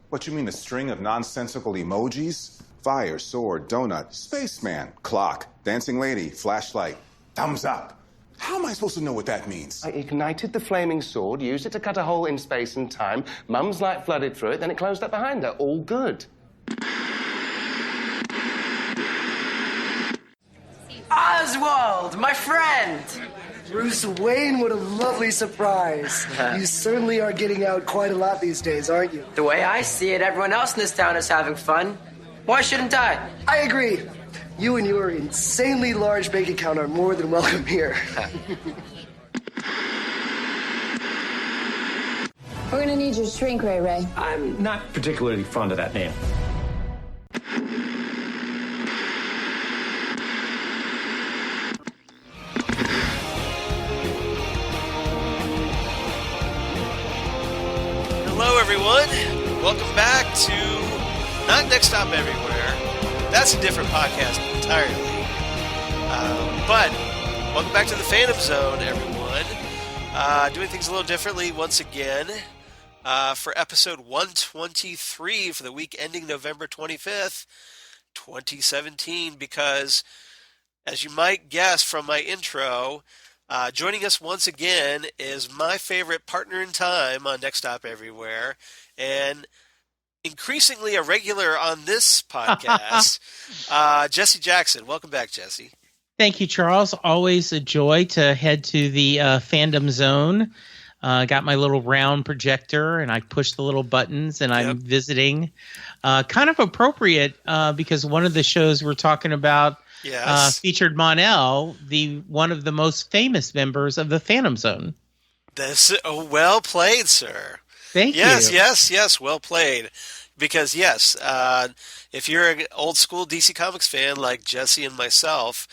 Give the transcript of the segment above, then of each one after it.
What, you mean a string of nonsensical emojis? Fire, sword, donut, spaceman, clock, dancing lady, flashlight, thumbs up. How am I supposed to know what that means? I ignited the flaming sword, used it to cut a hole in space and time. Mum's light flooded through it, then it closed up behind her. All good. Oswald, my friend! Bruce Wayne, what a lovely surprise. You certainly are getting out quite a lot these days, aren't you? The way I see it, everyone else in this town is having fun. Why shouldn't I? I agree. You and your insanely large bank account are more than welcome here. We're gonna need your shrink ray, Ray. I'm not particularly fond of that name. Hello, everyone. Welcome back to not Next Stop Everywhere. That's a different podcast entirely. But welcome back to the Phantom Zone, everyone. Doing things a little differently once again for episode 123 for the week ending November 25th, 2017. Because, as you might guess from my intro, joining us once again is my favorite partner in time on Next Stop Everywhere, and increasingly a regular on this podcast, Jesse Jackson. Welcome back, Jesse. Thank you, Charles. Always a joy to head to the Fandom Zone. Got my little round projector, and I push the little buttons, and I'm visiting. Kind of appropriate because one of the shows we're talking about featured Mon-El, one of the most famous members of the Phantom Zone. Well played, sir. Thank you. Yes, well played. Because, if you're an old school DC Comics fan like Jesse and myself,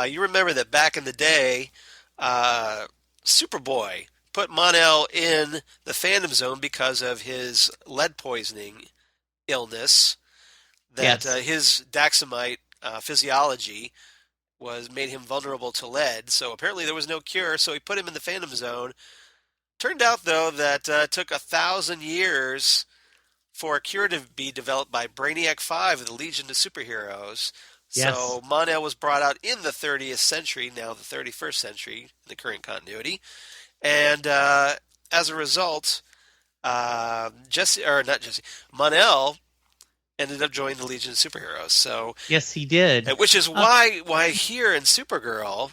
you remember that back in the day, Superboy put Mon-El in the Phantom Zone because of his lead poisoning illness, that his Daxamite physiology made him vulnerable to lead. So apparently there was no cure, so he put him in the Phantom Zone. Turned out, though, that it took 1,000 years for a cure to be developed by Brainiac 5 of the Legion of Superheroes. Yes. So Mon-El was brought out in the 30th century, now the 31st century, in the current continuity. And as a result, Mon-El ended up joining the Legion of Superheroes. So yes, he did. Which is why here in Supergirl,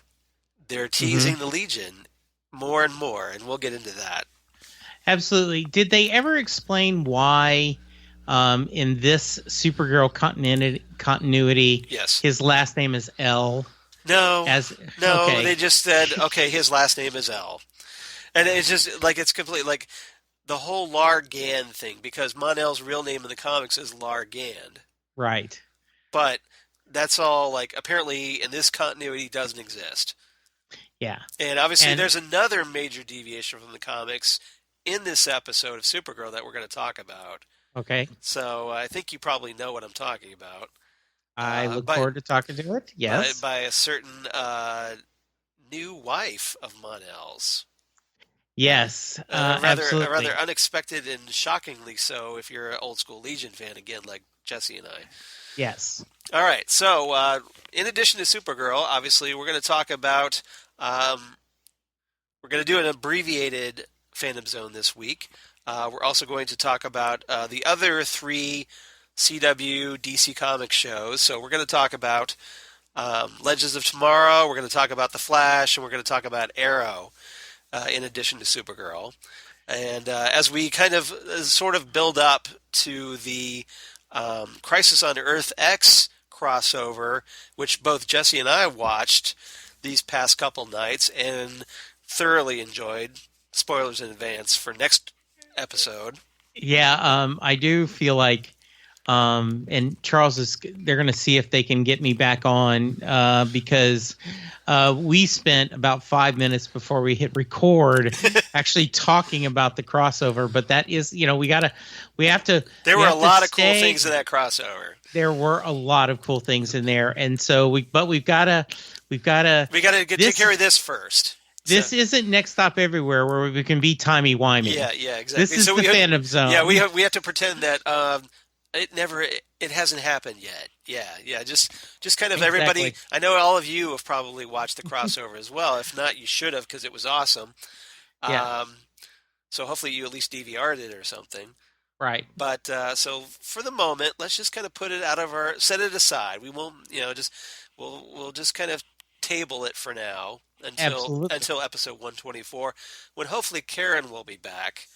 they're teasing the Legion more and more, and we'll get into that. Absolutely. Did they ever explain why in this Supergirl continuity his last name is L? No. They just said, his last name is L. And it's just, it's complete, the whole Lar-Gand thing, because Mon-El's real name in the comics is Lar-Gand. Right. But that's all, apparently in this continuity doesn't exist. Yeah. And obviously there's another major deviation from the comics in this episode of Supergirl that we're going to talk about. Okay. So I think you probably know what I'm talking about. I look forward to talking to it. Yes. By a certain new wife of Mon-El's. Yes. Absolutely. A rather unexpected and shockingly so if you're an old school Legion fan again, like Jesse and I. Yes. All right. So in addition to Supergirl, obviously we're going to talk about. We're going to do an abbreviated Phantom Zone this week. We're also going to talk about the other 3 CW DC Comics shows. So we're going to talk about Legends of Tomorrow, we're going to talk about The Flash, and we're going to talk about Arrow in addition to Supergirl. And as we kind of sort of build up to the Crisis on Earth X crossover, which both Jesse and I watched these past couple nights and thoroughly enjoyed. Spoilers in advance for next episode. Yeah, I do feel like, and Charles they're going to see if they can get me back on because we spent about 5 minutes before we hit record actually talking about the crossover. But that is, we have to. There were a lot of cool things in that crossover. There were a lot of cool things in there, and so we've got to take care of this first. This isn't Next Stop Everywhere where we can be timey-wimey. Yeah, exactly. This is the Phantom Zone. Yeah, we have to pretend that it hasn't happened yet. Yeah, just kind of everybody. I know all of you have probably watched the crossover as well. If not, you should have because it was awesome. Yeah. So hopefully you at least DVR'd it or something. Right. But so for the moment, let's just kind of put it set it aside. We won't, we'll just kind of table it for now until episode 124, when hopefully Karen will be back.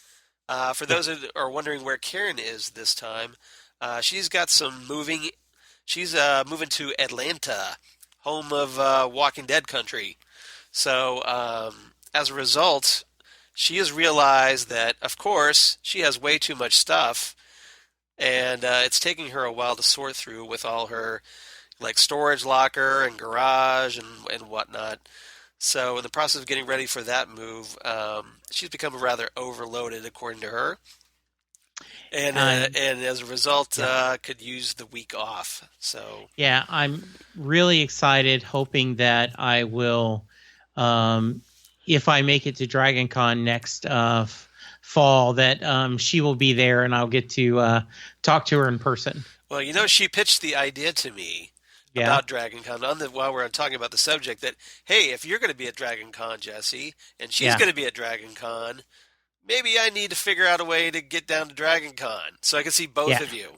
For those who are wondering where Karen is this time, she's got some moving. She's moving to Atlanta, home of Walking Dead country. So as a result, she has realized that, of course, she has way too much stuff, and it's taking her a while to sort through with all her storage locker and garage and whatnot. So in the process of getting ready for that move, she's become rather overloaded, according to her. And as a result, could use the week off. So yeah, I'm really excited, hoping that I will, if I make it to Dragon Con next fall, that she will be there and I'll get to talk to her in person. Well, she pitched the idea to me about Dragon Con while we're talking about the subject that, hey, if you're going to be at Dragon Con, Jesse, and she's going to be at Dragon Con, maybe I need to figure out a way to get down to Dragon Con so I can see both of you.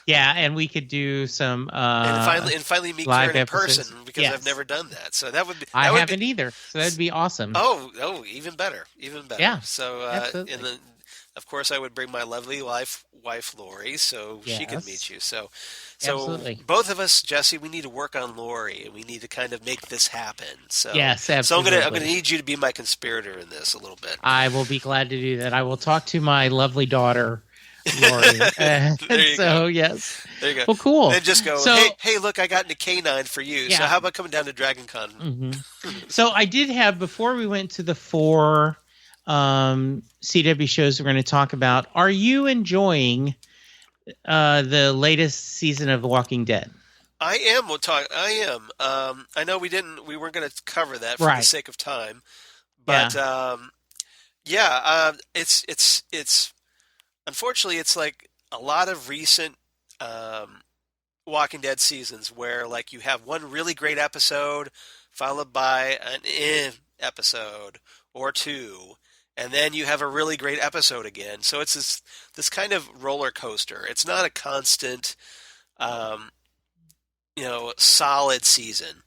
Yeah, and we could do some and finally meet Karen in person, because Yes. I've never done that. So that would be I haven't either. So that'd be awesome. Oh, even better. Yeah. So absolutely. and then of course I would bring my lovely wife Lori, so she could meet you. So absolutely. Both of us, Jesse, we need to work on Lori, and we need to kind of make this happen. So yes, absolutely. So I'm gonna need you to be my conspirator in this a little bit. I will be glad to do that. I will talk to my lovely daughter, Lori. There you go. Yes. There you go. Well, cool. Then just go, hey, look, I got into K9 for you. Yeah. So how about coming down to Dragon Con? Mm-hmm. So I did have, before we went to the 4 CW shows we're going to talk about, are you enjoying the latest season of The Walking Dead? I am. I am. I know we weren't going to cover that for the sake of time, but it's unfortunately it's like a lot of recent Walking Dead seasons where you have one really great episode followed by an episode or two, and then you have a really great episode again. So it's this kind of roller coaster. It's not a constant, solid season.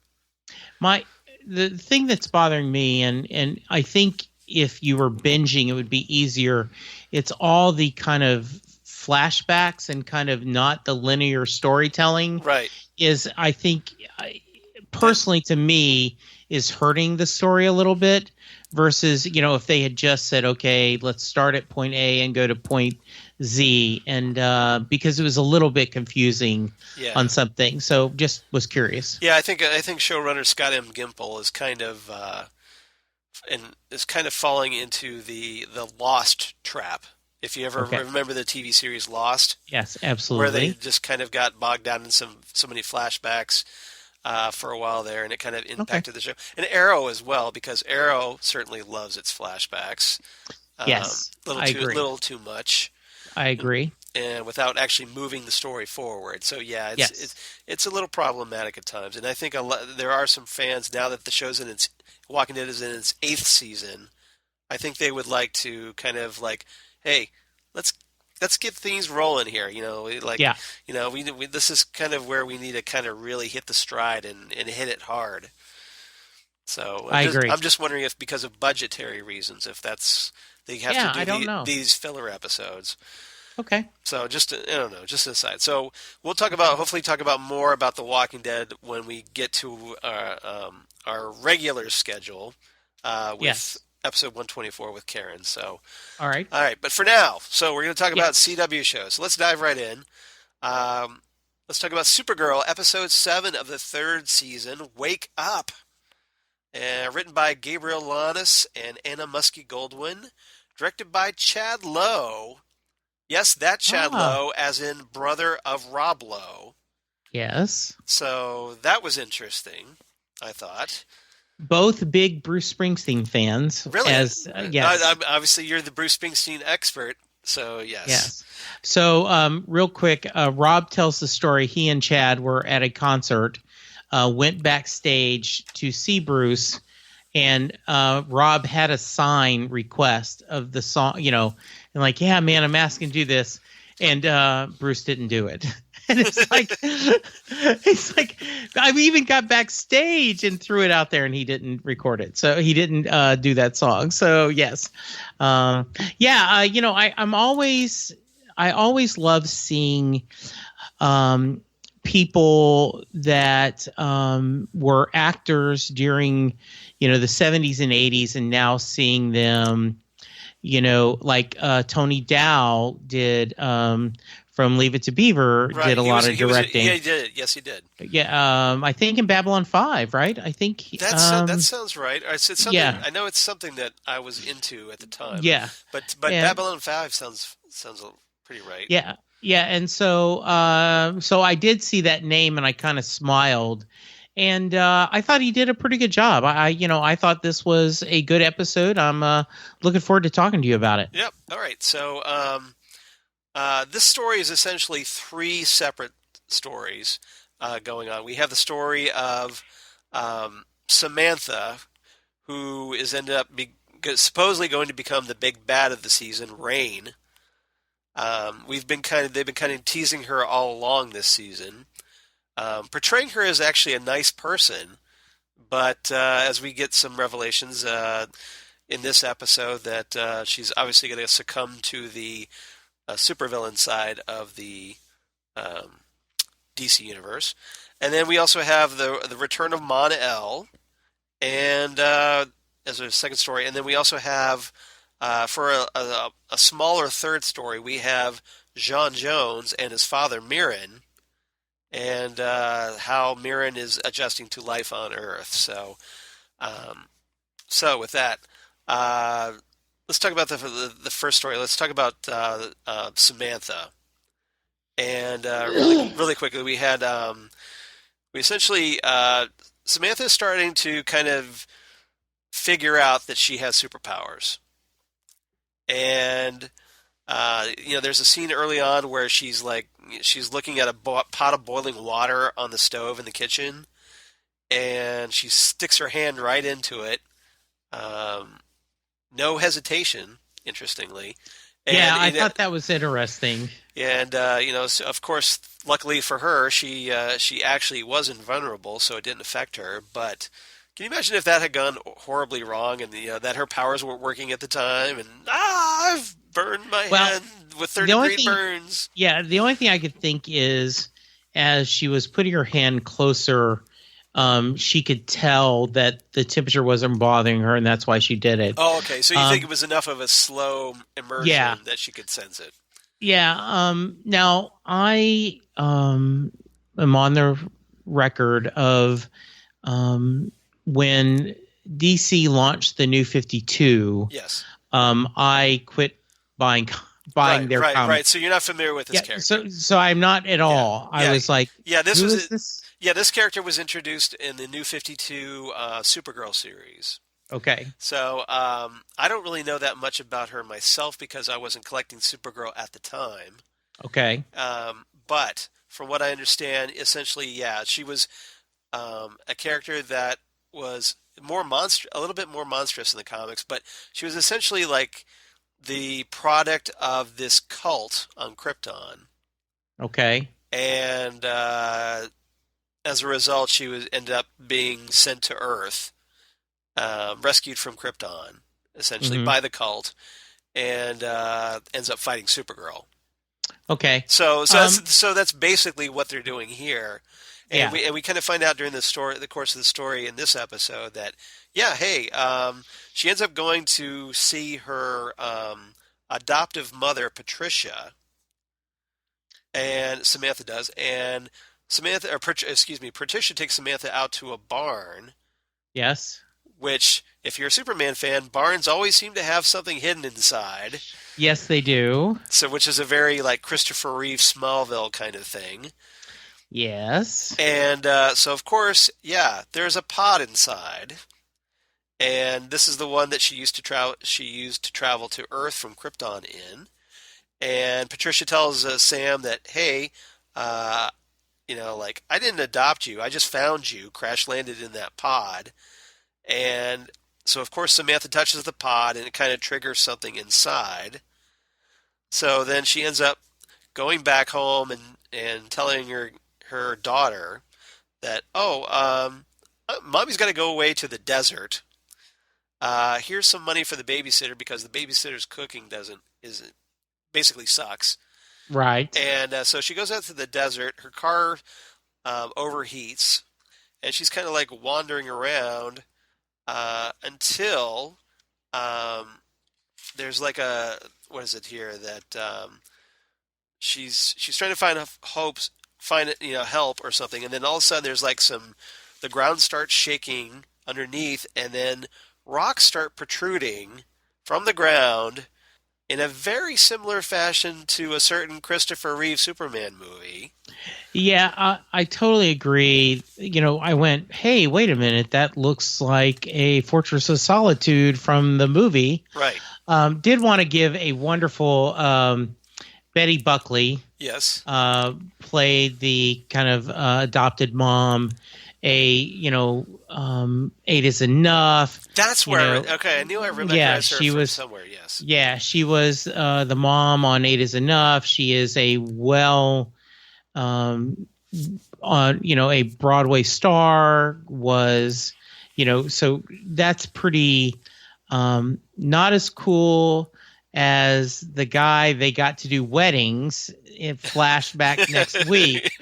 The thing that's bothering me, and I think if you were binging, it would be easier. It's all the kind of flashbacks and kind of not the linear storytelling. Right. Is, I think, personally to me, is hurting the story a little bit versus, if they had just said, okay, let's start at point A and go to point Z, and because it was a little bit confusing on something. So just was curious. Yeah, I think showrunner Scott M. Gimple is kind of falling into the Lost trap. If you ever remember the TV series Lost. Yes, absolutely. Where they just kind of got bogged down in so many flashbacks for a while there, and it kind of impacted the show. And Arrow as well, because Arrow certainly loves its flashbacks. Yes, I agree. Little too much. I agree. And without actually moving the story forward. So yeah, it's a little problematic at times. And I think there are some fans, now that the show's Walking Dead is in its 8th season, I think they would like to kind of hey, let's get things rolling here. This is kind of where we need to kind of really hit the stride and hit it hard. So I agree. I'm just wondering if, because of budgetary reasons, if they have to do these filler episodes. Okay. So just an aside. So we'll hopefully talk about more about The Walking Dead when we get to our regular schedule with episode 124 with Karen. So all right. But for now, so we're going to talk about CW shows. So let's dive right in. Let's talk about Supergirl, episode 7 of the 3rd season, Wake Up. Written by Gabriel Lanis and Anna Muskie Goldwyn. Directed by Chad Lowe. Yes, that Chad Lowe, as in brother of Rob Lowe. Yes. So that was interesting, I thought. both big Bruce Springsteen fans. Really? Yes. Obviously, you're the Bruce Springsteen expert, so yes. Yes. So, real quick, Rob tells the story. He and Chad were at a concert, went backstage to see Bruce, and Rob had a sign request of the song, and like, yeah, man, I'm asking to do this. And Bruce didn't do it. And it's like, I even got backstage and threw it out there, and he didn't record it. So he didn't do that song. So yes, I always love seeing people that were actors during, the 70s and 80s, and now seeing them, like Tony Dow did from Leave It to Beaver, did a lot of directing. Yeah, he did. Yes, he did. Yeah, I think in Babylon 5, right? I think that sounds right. It's something, yeah. I know it's something that I was into at the time. Yeah, but Babylon 5 sounds pretty right. Yeah, yeah, and so I did see that name, and I kind of smiled. And I thought he did a pretty good job. I thought this was a good episode. I'm looking forward to talking to you about it. Yep. All right. So this story is essentially three separate stories going on. We have the story of Samantha, who is ended up supposedly going to become the big bad of the season, Rain. They've been kind of teasing her all along this season. Portraying her as actually a nice person, but as we get some revelations in this episode that she's obviously going to succumb to the supervillain side of the DC universe. And then we also have the return of Mon-El, and as a second story. And then we also have, for a smaller third story, we have John Jones and his father, Mirren, and how Mirren is adjusting to life on Earth. So with that, let's talk about the first story. Let's talk about Samantha. And really quickly, we had Samantha is starting to kind of figure out that she has superpowers, and there's a scene early on where she's looking at a pot of boiling water on the stove in the kitchen, and she sticks her hand right into it. No hesitation, interestingly. And, yeah, I thought that was interesting. And so of course, luckily for her, she actually wasn't vulnerable, so it didn't affect her. But can you imagine if that had gone horribly wrong, and that her powers weren't working at the time, and I've burned my hand with 30-degree burns. Yeah, the only thing I could think is, as she was putting her hand closer, she could tell that the temperature wasn't bothering her, and that's why she did it. Oh, okay. So you think it was enough of a slow immersion that she could sense it? Yeah. Now, I am on the record of when DC launched the New 52. Yes. I quit buying their comics. Right. So you're not familiar with this character. So I'm not at all. Yeah. I was like, this character was introduced in the New 52 Supergirl series. Okay. So I don't really know that much about her myself because I wasn't collecting Supergirl at the time. Okay. But from what I understand, essentially, she was a character that was a little bit more monstrous in the comics, but she was essentially like the product of this cult on Krypton. Okay. And as a result, she ended up being sent to Earth, rescued from Krypton, essentially by the cult, and ends up fighting Supergirl. Okay. So that's basically what they're doing here. And we kind of find out during the course of the story in this episode that, she ends up going to see her adoptive mother, Patricia, and Samantha does, and Patricia takes Samantha out to a barn. Yes. Which, if you're a Superman fan, barns always seem to have something hidden inside. Yes, they do. So, which is a very like Christopher Reeve Smallville kind of thing. Yes. And so, of course, there's a pod inside. and this is the one that she used to travel to Earth from Krypton in. And Patricia tells Sam that, hey, like, I didn't adopt you. I just found you, crash landed in that pod. And so, of course, Samantha touches the pod, and it kind of triggers something inside. So then she ends up going back home and telling her daughter that, Mommy's got to go away to the desert. Here's some money for the babysitter because the babysitter's cooking isn't basically sucks. Right. And so she goes out to the desert. Her car overheats, and she's kind of like wandering around until there's like what is it here that she's trying to find help or something, and then all of a sudden there's like the ground starts shaking underneath, and then rocks start protruding from the ground in a very similar fashion to a certain Christopher Reeve Superman movie. Yeah, I totally agree. I went, hey, wait a minute, that looks like a Fortress of Solitude from the movie. Right. Did want to give a wonderful Betty Buckley. Yes. Played the kind of adopted mom. Eight is enough. That's where. I knew I recognized her from somewhere. Yes. Yeah, she was the mom on Eight is Enough. She is a a Broadway star. Was so that's pretty not as cool as the guy they got to do weddings in flashback next week,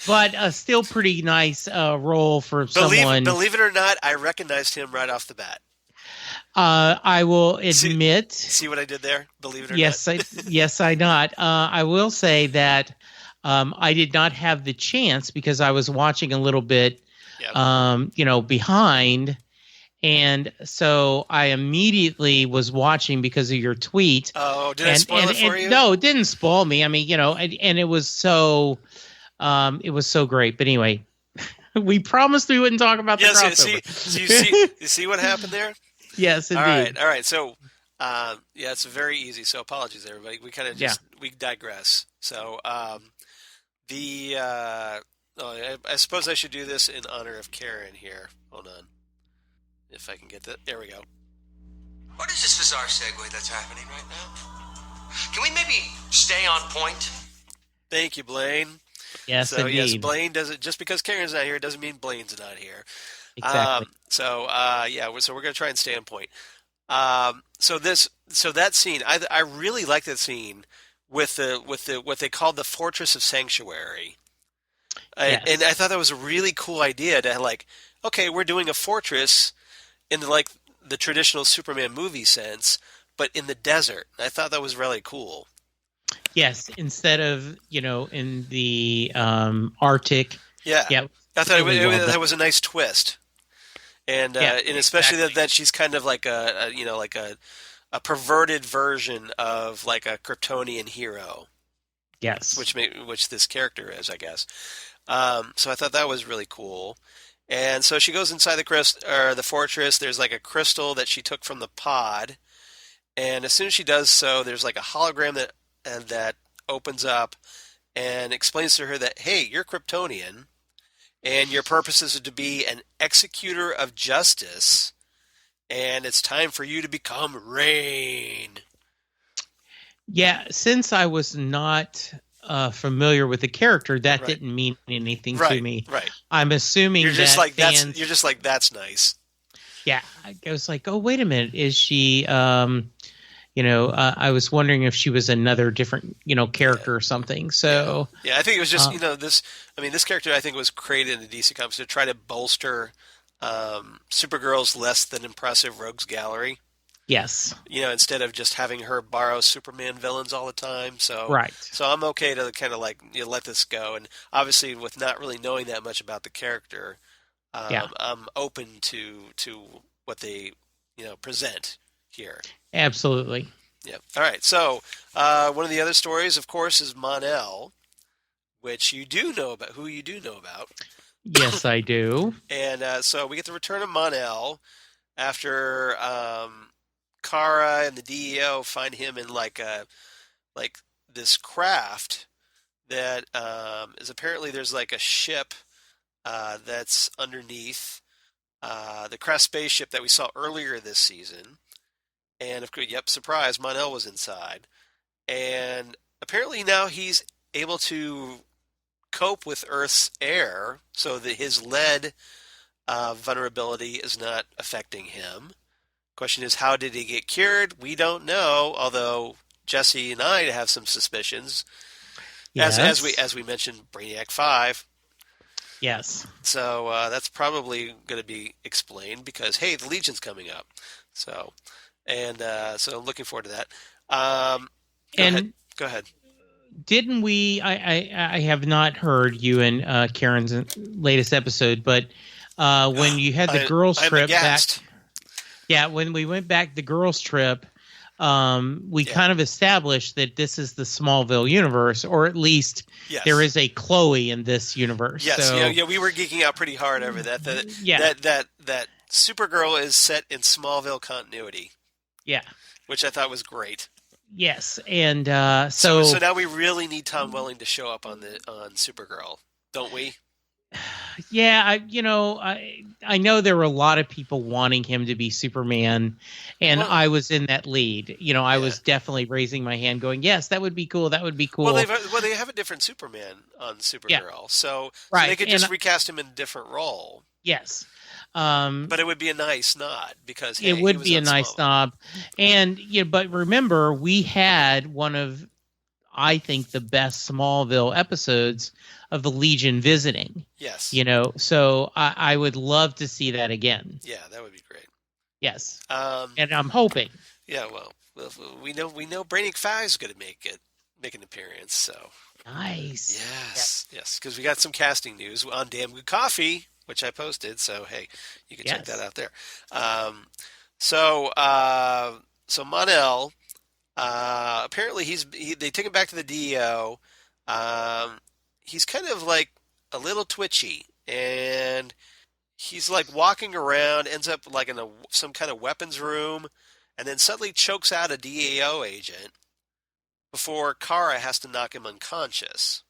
but still pretty nice role for someone. Believe it or not, I recognized him right off the bat. I will admit. See what I did there? Believe it or not. Yes, I not. I will say that I did not have the chance because I was watching a little bit, behind. And so I immediately was watching because of your tweet. Oh, did I spoil it for you? No, it didn't spoil me. I mean, and it was so great. But anyway, we promised we wouldn't talk about the crossover. You see what happened there? Yes, indeed. All right. So, it's very easy. So apologies, everybody. We kind of we digress. So, I suppose I should do this in honor of Karen here. Hold on. If I can get that. There we go. What is this bizarre segue that's happening right now? Can we maybe stay on point? Thank you, Blaine. Yes, so, indeed. Yes, Blaine doesn't. Just because Karen's not here doesn't mean Blaine's not here. Exactly. So we're going to try and stay on point. So that scene, I really like that scene with the what they called the Fortress of Sanctuary. Yes. And I thought that was a really cool idea to okay, we're doing a fortress in the traditional Superman movie sense, but in the desert. I thought that was really cool. Yes, instead of in the Arctic. Yeah. I thought that was a nice twist, and especially exactly. that she's kind of like a perverted version of like a Kryptonian hero. Yes, which this character is, I guess. So I thought that was really cool. And so she goes inside the fortress. There's like a crystal that she took from the pod, and as soon as she does so, there's like a hologram that opens up and explains to her that, hey, you're Kryptonian, and your purpose is to be an executor of justice, and it's time for you to become Rain. Yeah, since I was not familiar with the character, that didn't mean anything to me. Right. I'm assuming you're just fans, you're just like, that's nice. Yeah, I was like, oh, wait a minute, is she? I was wondering if she was another different, character or something. So yeah, I think it was just this. I mean, this character I think was created in the DC Comics to try to bolster Supergirl's less than impressive rogues gallery. Yes. Instead of just having her borrow Superman villains all the time. So right. So I'm okay to kind of let this go. And obviously, with not really knowing that much about the character, I'm open to what they present here. Absolutely. Yeah. All right. So one of the other stories, of course, is Mon-El, which you do know about. Who you do know about. Yes, I do. And so we get the return of Mon-El. after Kara and the DEO find him in like this craft that is apparently there's like a ship that's underneath the craft spaceship that we saw earlier this season. And of course, yep, surprise, Mon-El was inside. And apparently now he's able to cope with Earth's air so that his lead vulnerability is not affecting him. Question is, how did he get cured? We don't know, although Jesse and I have some suspicions. Yes. As we mentioned, Brainiac 5. Yes. So that's probably going to be explained because, hey, the Legion's coming up. So I'm looking forward to that. Go ahead. Didn't we? I have not heard you and Karen's latest episode, but when you had the girls' trip back, when we went back the girls' trip, we kind of established that this is the Smallville universe, or at least there is a Chloe in this universe. Yes, so, we were geeking out pretty hard over that. That Supergirl is set in Smallville continuity. Yeah, which I thought was great. Yes, and so now we really need Tom Welling to show up on Supergirl, don't we? Yeah, I know there were a lot of people wanting him to be Superman, and I was in that lead. I was definitely raising my hand, going, "Yes, that would be cool. That would be cool." Well, they have a different Superman on Supergirl, so they could just recast him in a different role. Yes. But it would be a nice nod because it would be a nice nod, and but remember, we had one of, I think, the best Smallville episodes of the Legion visiting. Yes, so I would love to see that again. Yeah, that would be great. Yes, and I'm hoping. Yeah, well, we know Brainiac 5 is going to make an appearance. So nice. Yes, because we got some casting news on Damn Good Coffee, which I posted, so hey, you can check that out there. So Mon-El, apparently they took him back to the DEO. He's kind of like a little twitchy, and he's like walking around, ends up like in some kind of weapons room, and then suddenly chokes out a DEO agent before Kara has to knock him unconscious.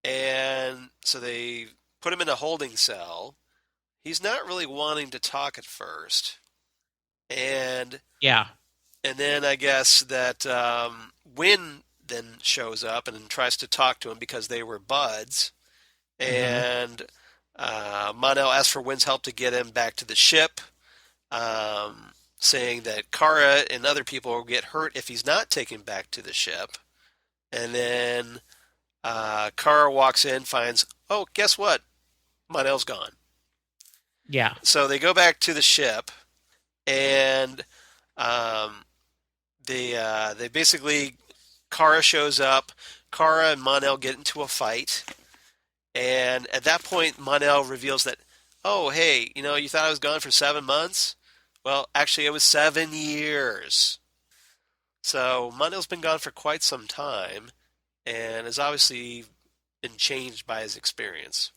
And so they put him in a holding cell. He's not really wanting to talk at first. And then I guess that Wynn then shows up and tries to talk to him because they were buds. And Mon-El asks for Wynn's help to get him back to the ship, saying that Kara and other people will get hurt if he's not taken back to the ship. And then Kara walks in, finds, oh, guess what? Mon-El's gone. Yeah. So they go back to the ship, and they basically, Kara shows up. Kara and Mon-El get into a fight, and at that point, Mon-El reveals that, oh, hey, you thought I was gone for 7 months? Well, actually, it was 7 years. So Mon-El's been gone for quite some time, and has obviously been changed by his experience.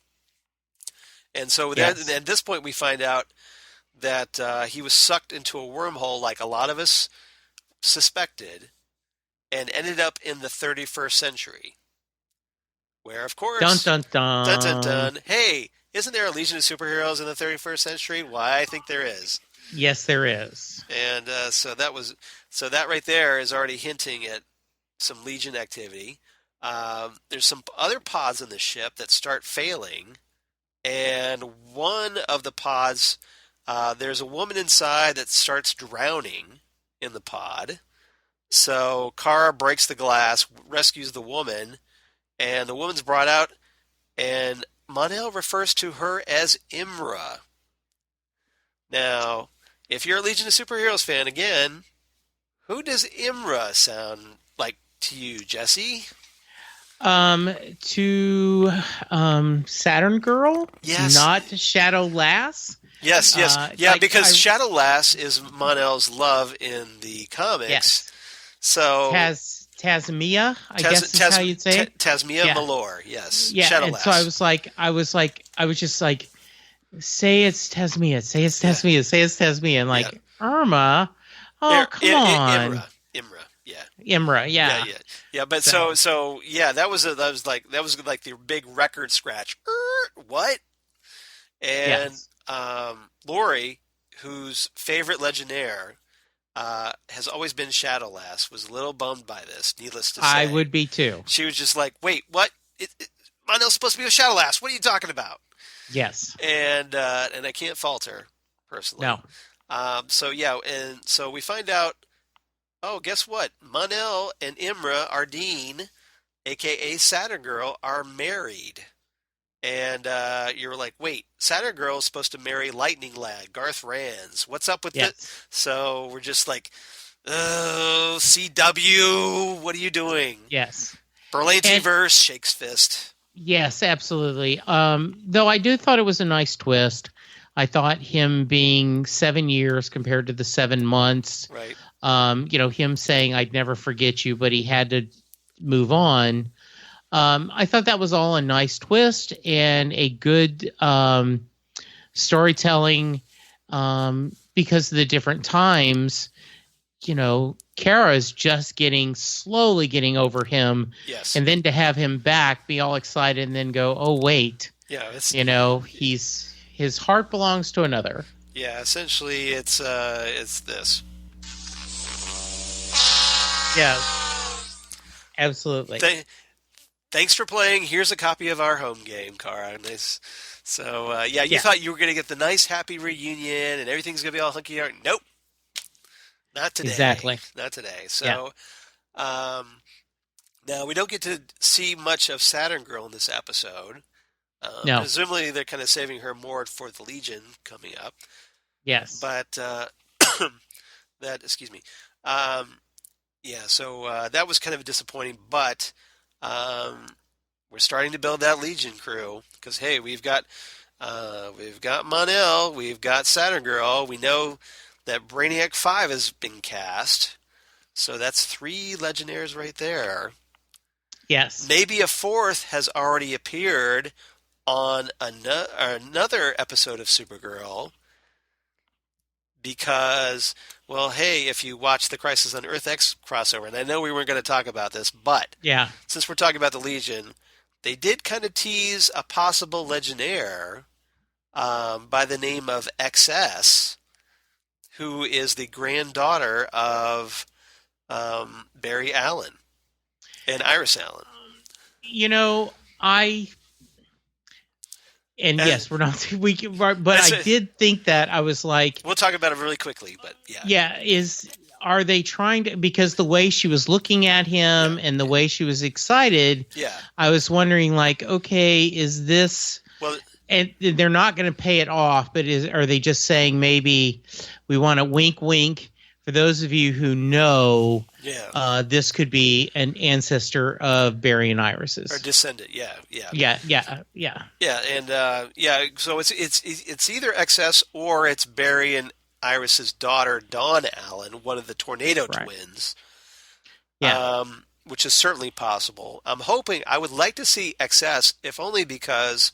And so at this point, we find out that he was sucked into a wormhole like a lot of us suspected, and ended up in the 31st century. Where, of course... Dun, dun, dun. Dun, dun, dun. Hey, isn't there a Legion of Superheroes in the 31st century? Why, I think there is. Yes, there is. And so that right there is already hinting at some Legion activity. There's some other pods in the ship that start failing, and one of the pods, there's a woman inside that starts drowning in the pod. So Kara breaks the glass, rescues the woman, and the woman's brought out, and Mon-El refers to her as Imra. Now, if you're a Legion of Superheroes fan, again, who does Imra sound like to you, Jesse? To Saturn Girl? Yes. Not Shadow Lass? Yes. Because Shadow Lass is Mon-El's love in the comics. Yes. So Tasmia, I guess is how you'd say it. Tasmia Malore, yes. Yeah, Shadow and Lass. so I was just like, say it's Tasmia, say it's Tasmia, say it's Tasmia, and like Irma. Oh, come on. Imra. Yeah. Imra, yeah. Yeah, but so yeah, that was like the big record scratch. What? And Lori, whose favorite Legionnaire has always been Shadowlass, was a little bummed by this, needless to say. I would be too. She was just like, wait, what? Monel's supposed to be a Shadowlass. What are you talking about? Yes. And I can't fault her, personally. No. So we find out, oh, guess what? Monel and Imra Ardeen, a.k.a. Saturn Girl, are married. And you're like, wait, Saturn Girl is supposed to marry Lightning Lad, Garth Rands. What's up with this? So we're just like, oh, CW, what are you doing? Yes. Berlanti-verse shakes fist. Yes, absolutely. Though I do thought it was a nice twist. I thought him being 7 years compared to the 7 months. Right. Him saying, I'd never forget you, but he had to move on. I thought that was all a nice twist and a good storytelling because of the different times. Kara is just slowly getting over him. Yes. And then to have him back, be all excited, and then go, oh, wait. Yeah. His heart belongs to another. Yeah, essentially it's this. Yeah. Absolutely. Thanks for playing. Here's a copy of our home game, Cara. Nice. So, you thought you were going to get the nice, happy reunion and everything's going to be all hunky-dory. Nope. Not today. Exactly. Not today. So, now we don't get to see much of Saturn Girl in this episode. No. Presumably they're kind of saving her more for the Legion coming up. Yes. But, excuse me. So that was kind of disappointing, but we're starting to build that Legion crew because, hey, we've got Monel, we've got Saturn Girl, we know that Brainiac 5 has been cast, so that's 3 Legionnaires right there. Yes. Maybe a 4th has already appeared on another episode of Supergirl because, well, hey, if you watch the Crisis on Earth X crossover, and I know we weren't going to talk about this, but since we're talking about the Legion, they did kind of tease a possible Legionnaire by the name of XS, who is the granddaughter of Barry Allen and Iris Allen. Yes, we're not. But I did think that I was like, we'll talk about it really quickly. But are they trying to? Because the way she was looking at him and the way she was excited, I was wondering, like, okay, is this? Well, and they're not going to pay it off, but are they just saying maybe we want to wink, wink? For those of you who know, this could be an ancestor of Barry and Iris's, or descendant. Yeah. And so it's either XS or it's Barry and Iris's daughter, Dawn Allen, one of the Tornado twins. Yeah, which is certainly possible. I would like to see XS, if only because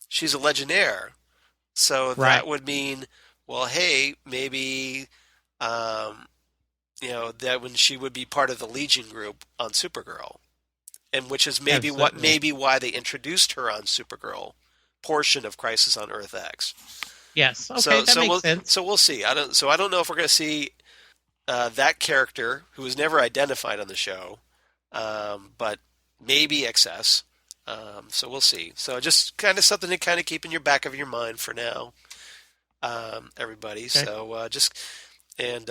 she's a Legionnaire. So that would mean, well, hey, maybe. That when she would be part of the Legion group on Supergirl, and which is maybe why they introduced her on Supergirl portion of Crisis on Earth X. Yes, okay, that makes sense. So we'll see. I don't know if we're going to see that character who was never identified on the show, but maybe XS. So we'll see. So just kind of something to kind of keep in your back of your mind for now, everybody. Okay. So And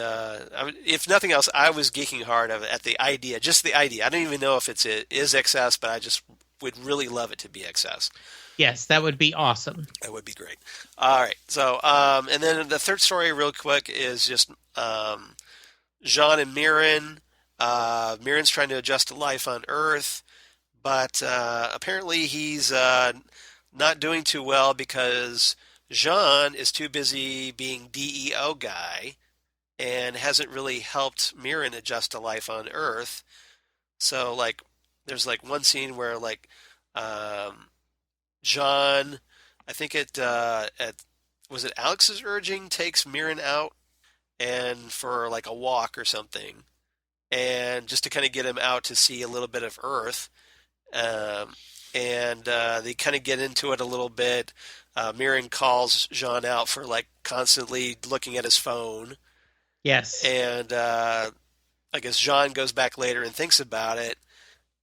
if nothing else, I was geeking hard at the idea, just the idea. I don't even know if it is XS, but I just would really love it to be XS. Yes, that would be awesome. That would be great. All right. So, and then the third story real quick is just Jean and Mirren. Mirren's trying to adjust to life on Earth, but apparently he's not doing too well because Jean is too busy being DEO guy and hasn't really helped Mirren adjust to life on Earth. So, like, there's, like, one scene where, like, John I think was it Alex's urging takes Mirren out and for like a walk or something, and just to kind of get him out to see a little bit of Earth. And they kind of get into it a little bit. Mirren calls Jean out for like constantly looking at his phone. Yes. And I guess Jean goes back later and thinks about it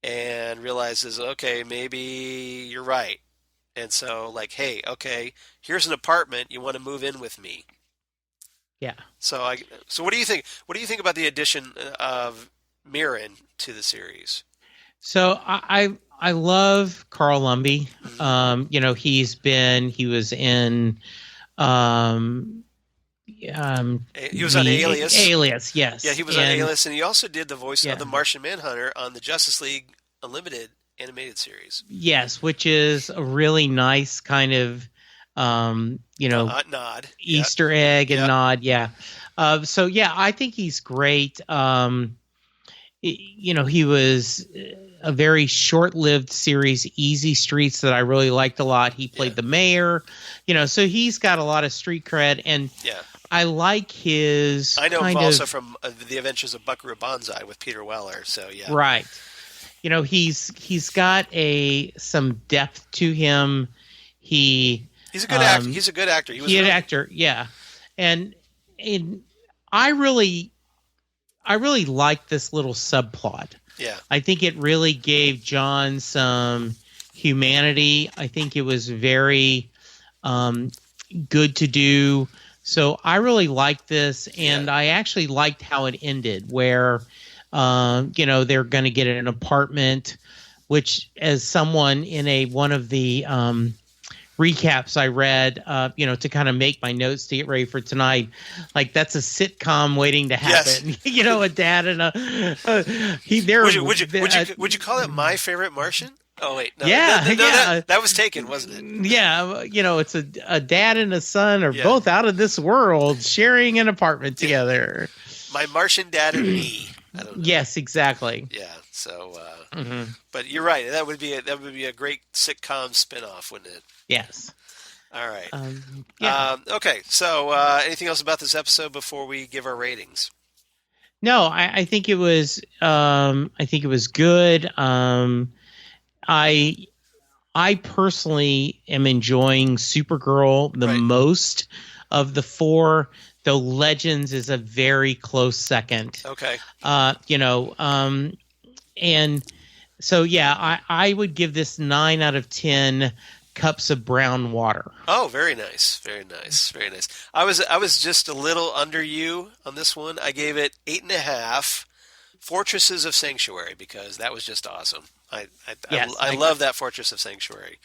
and realizes, okay, maybe you're right. And so like, hey, okay, here's an apartment. You want to move in with me? Yeah. So what do you think? What do you think about the addition of Mirren to the series? So I love Carl Lumbly. He was in he was on Alias. Alias, yes. Yeah, he was on Alias, and he also did the voice of the Martian Manhunter on the Justice League Unlimited animated series. Yes, which is a really nice kind of nod, Easter egg and nod. Yeah. So yeah, I think he's great. He was a very short-lived series, Easy Streets, that I really liked a lot. He played the mayor, so he's got a lot of street cred, and I like his. I know him also from The Adventures of Buckaroo Banzai with Peter Weller. So yeah, right. He's got some depth to him. He's a good actor. He's a good actor. He's an actor, yeah, and I really like this little subplot. Yeah. I think it really gave John some humanity. I think it was very good to do. So I really liked this, and I actually liked how it ended, where they're going to get an apartment, which, as someone in one of the recaps I read, to kind of make my notes to get ready for tonight, like that's a sitcom waiting to happen. Yes. A dad and would you call it My Favorite Martian? Oh wait, no, that was taken, wasn't it? Yeah, it's a dad and a son are both out of this world, sharing an apartment together. My Martian Dad and Me. I don't know. Yes, exactly. Yeah. So, but you're right. That would be a great sitcom spinoff, wouldn't it? Yes. All right. Yeah. Okay. So, anything else about this episode before we give our ratings? No, I think it was. I think it was good. I personally am enjoying Supergirl the most of the four. Though Legends is a very close second. Okay. And so I would give this 9 out of 10 cups of brown water. Oh, very nice, very nice, very nice. I was just a little under you on this one. I gave it 8.5 Fortresses of Sanctuary because that was just awesome. I love that Fortress of Sanctuary.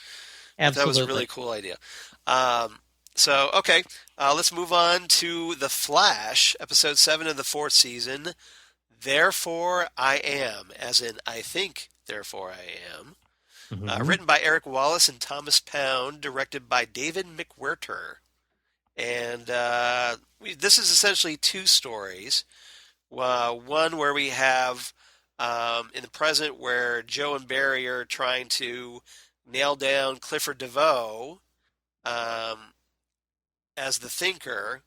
Absolutely, that was a really cool idea. So, okay, let's move on to The Flash, episode 7 of the 4th season, Therefore I Am, as in I think, therefore I am. Written by Eric Wallace and Thomas Pound, directed by David McWhirter. And this is essentially 2 stories. One where we have, in the present, where Joe and Barry are trying to nail down Clifford DeVoe, as the Thinker,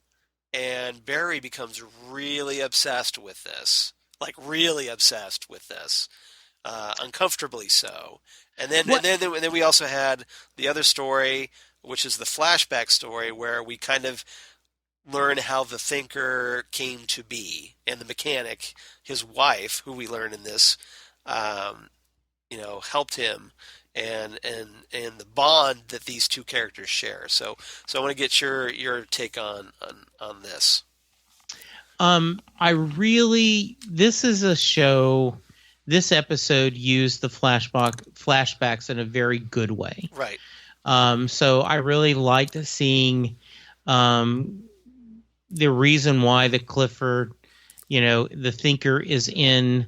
and Barry becomes really obsessed with this, uncomfortably so. And then we also had the other story, which is the flashback story, where we kind of learn how the Thinker came to be, and the mechanic, his wife, who we learn in this, helped him. And the bond that these 2 characters share. So I want to get your take on this. This is a show. This episode used the flashbacks in a very good way. Right. So I really liked seeing the reason why the Clifford, the Thinker is in.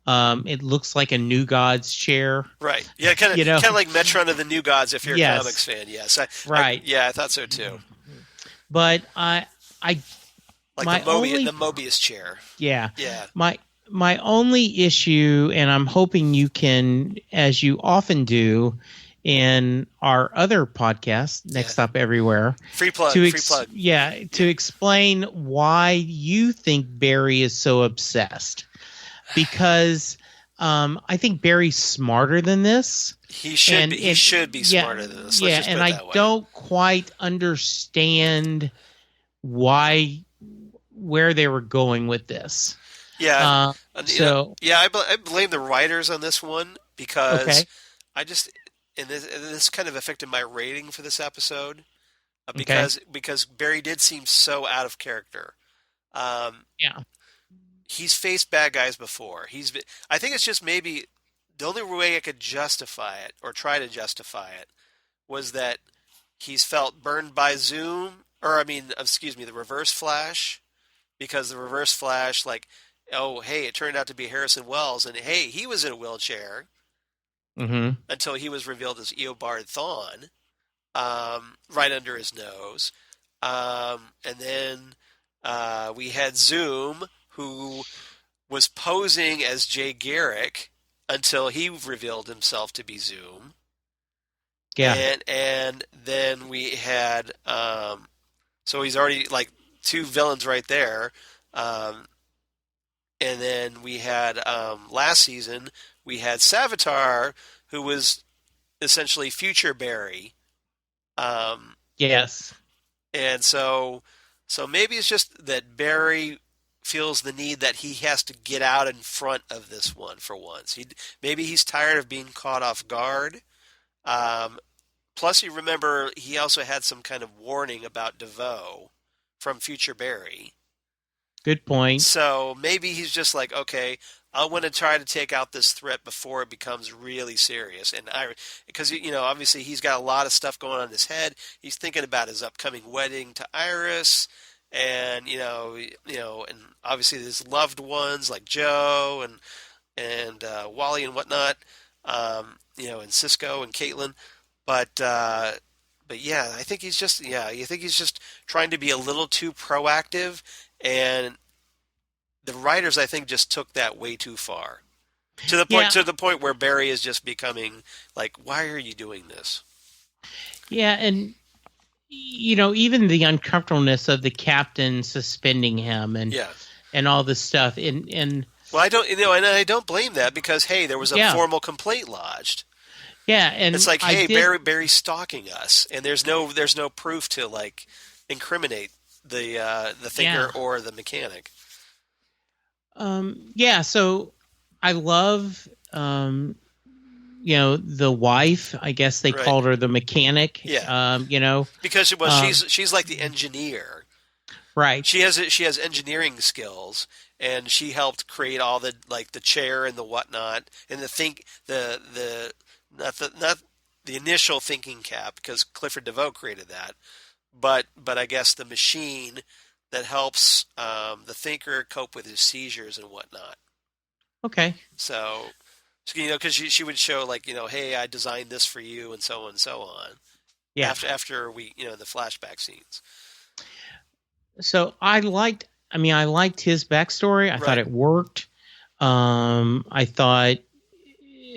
It looks like a New Gods chair. Right. Yeah, kind of like Metron of the New Gods if you're a comics fan. Yes. I thought so too. But the Mobius chair. Yeah. Yeah. My only issue, and I'm hoping you can, as you often do, in our other podcast, Next Stop Everywhere. Free plug. Yeah, to explain why you think Barry is so obsessed. Because I think Barry's smarter than this. He should be smarter than this. Let's just put it that way. Don't quite understand where they were going with this. Yeah. I blame the writers on this one because I just and this kind of affected my rating for this episode because Barry did seem so out of character. He's faced bad guys before. I think it's just maybe the only way I could justify it or try to justify it was that he's felt burned by the Reverse Flash, because the Reverse Flash, it turned out to be Harrison Wells, and hey, he was in a wheelchair until he was revealed as Eobard Thawne, right under his nose. And then we had Zoom, who was posing as Jay Garrick until he revealed himself to be Zoom. Yeah. And then we had so he's already two villains right there. And then we had last season we had Savitar, who was essentially future Barry. Yes. And so maybe it's just that Barry feels the need that he has to get out in front of this one for once. Maybe he's tired of being caught off guard. Plus, you remember he also had some kind of warning about DeVoe from future Barry. Good point. So maybe he's just like, okay, I want to try to take out this threat before it becomes really serious. And because obviously he's got a lot of stuff going on in his head. He's thinking about his upcoming wedding to Iris, and and obviously his loved ones like Joe and Wally and whatnot, and Cisco and Caitlin. But yeah, I think he's just trying to be a little too proactive, and the writers, I think, just took that way too far. To the point where Barry is just becoming like, why are you doing this? Yeah, and even the uncomfortableness of the captain suspending him and all this stuff. And well, I don't and I don't blame that, because hey, there was a formal complaint lodged. Yeah, and it's like, hey, Barry's stalking us, and there's no proof to incriminate the thinker or the mechanic. So I love the wife. I guess they called her the mechanic. Yeah. Because she's like the engineer. Right. She has engineering skills, and she helped create all the the chair and the whatnot, and not the initial thinking cap, because Clifford DeVoe created that, but I guess the machine that helps the thinker cope with his seizures and whatnot. Okay. So because she would show hey, I designed this for you, and so on and so on. Yeah. After we the flashback scenes. So I liked his backstory. I thought it worked. I thought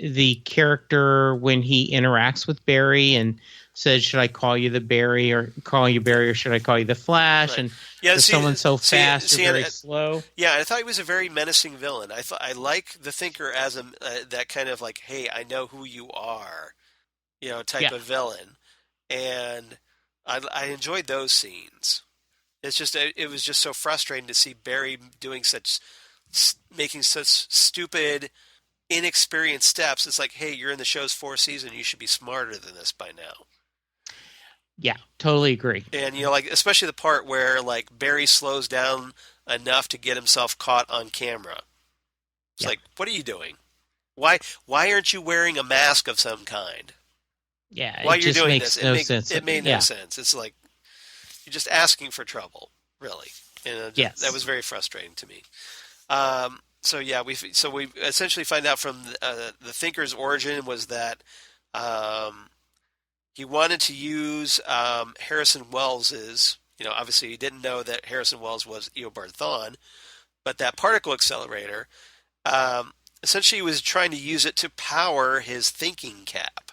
the character, when he interacts with Barry and says, should I call you the Barry, or call you Barry, or should I call you the Flash? Right. And someone's so fast or very slow. Yeah, I thought he was a very menacing villain. I like the Thinker as that kind of hey, I know who you are, type of villain. And I enjoyed those scenes. It's just, it was just so frustrating to see Barry making such stupid, inexperienced steps. It's like, hey, you're in the show's 4th season. You should be smarter than this by now. Yeah, totally agree. And, especially the part where, Barry slows down enough to get himself caught on camera. It's like, what are you doing? Why aren't you wearing a mask of some kind? Yeah, why you're doing this? Sense. It made no sense. It's like, you're just asking for trouble, really. And that was very frustrating to me. So we essentially find out from the Thinker's origin was that he wanted to use Harrison Wells's. Obviously he didn't know that Harrison Wells was Eobard Thawne, but that particle accelerator. Essentially, he was trying to use it to power his thinking cap.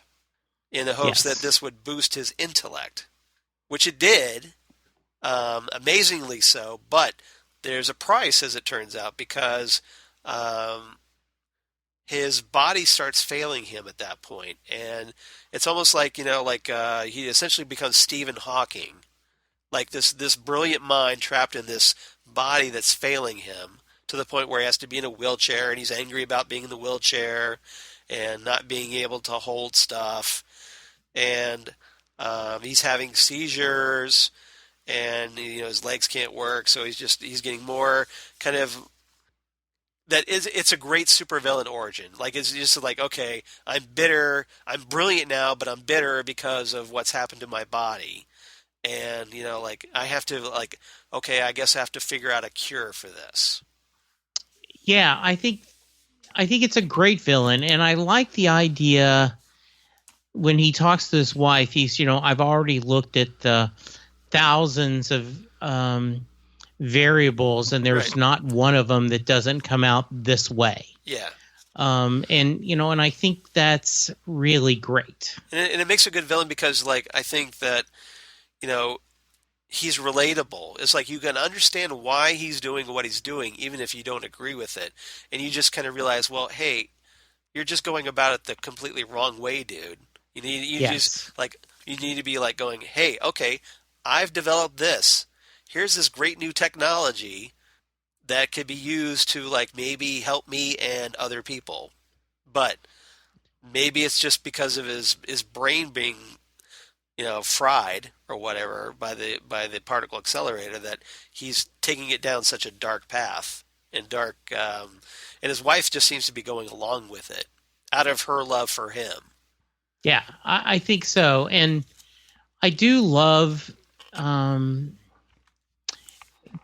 in the hopes that this would boost his intellect, which it did, amazingly so. But there's a price, as it turns out, because his body starts failing him at that point, and it's almost like he essentially becomes Stephen Hawking, like this brilliant mind trapped in this body that's failing him to the point where he has to be in a wheelchair, and he's angry about being in the wheelchair and not being able to hold stuff, and he's having seizures, and his legs can't work, so he's getting more kind of. It's a great supervillain origin. Like, it's just like, okay, I'm bitter, I'm brilliant now, but I'm bitter because of what's happened to my body. And, I have to, okay, I guess I have to figure out a cure for this. Yeah, I think it's a great villain, and I like the idea when he talks to his wife, he's, I've already looked at the thousands of variables, and there's not one of them that doesn't come out this way. Yeah. And I think that's really great. And it makes a good villain because, I think that, he's relatable. It's like you can understand why he's doing what he's doing, even if you don't agree with it. And you just kind of realize, well, hey, you're just going about it the completely wrong way, dude. You need to be going, hey, okay, I've developed this. Here's this great new technology that could be used to maybe help me and other people. But maybe it's just because of his brain being, fried or whatever by the particle accelerator that he's taking it down such a dark path and and his wife just seems to be going along with it out of her love for him. Yeah, I think so. And I do love kind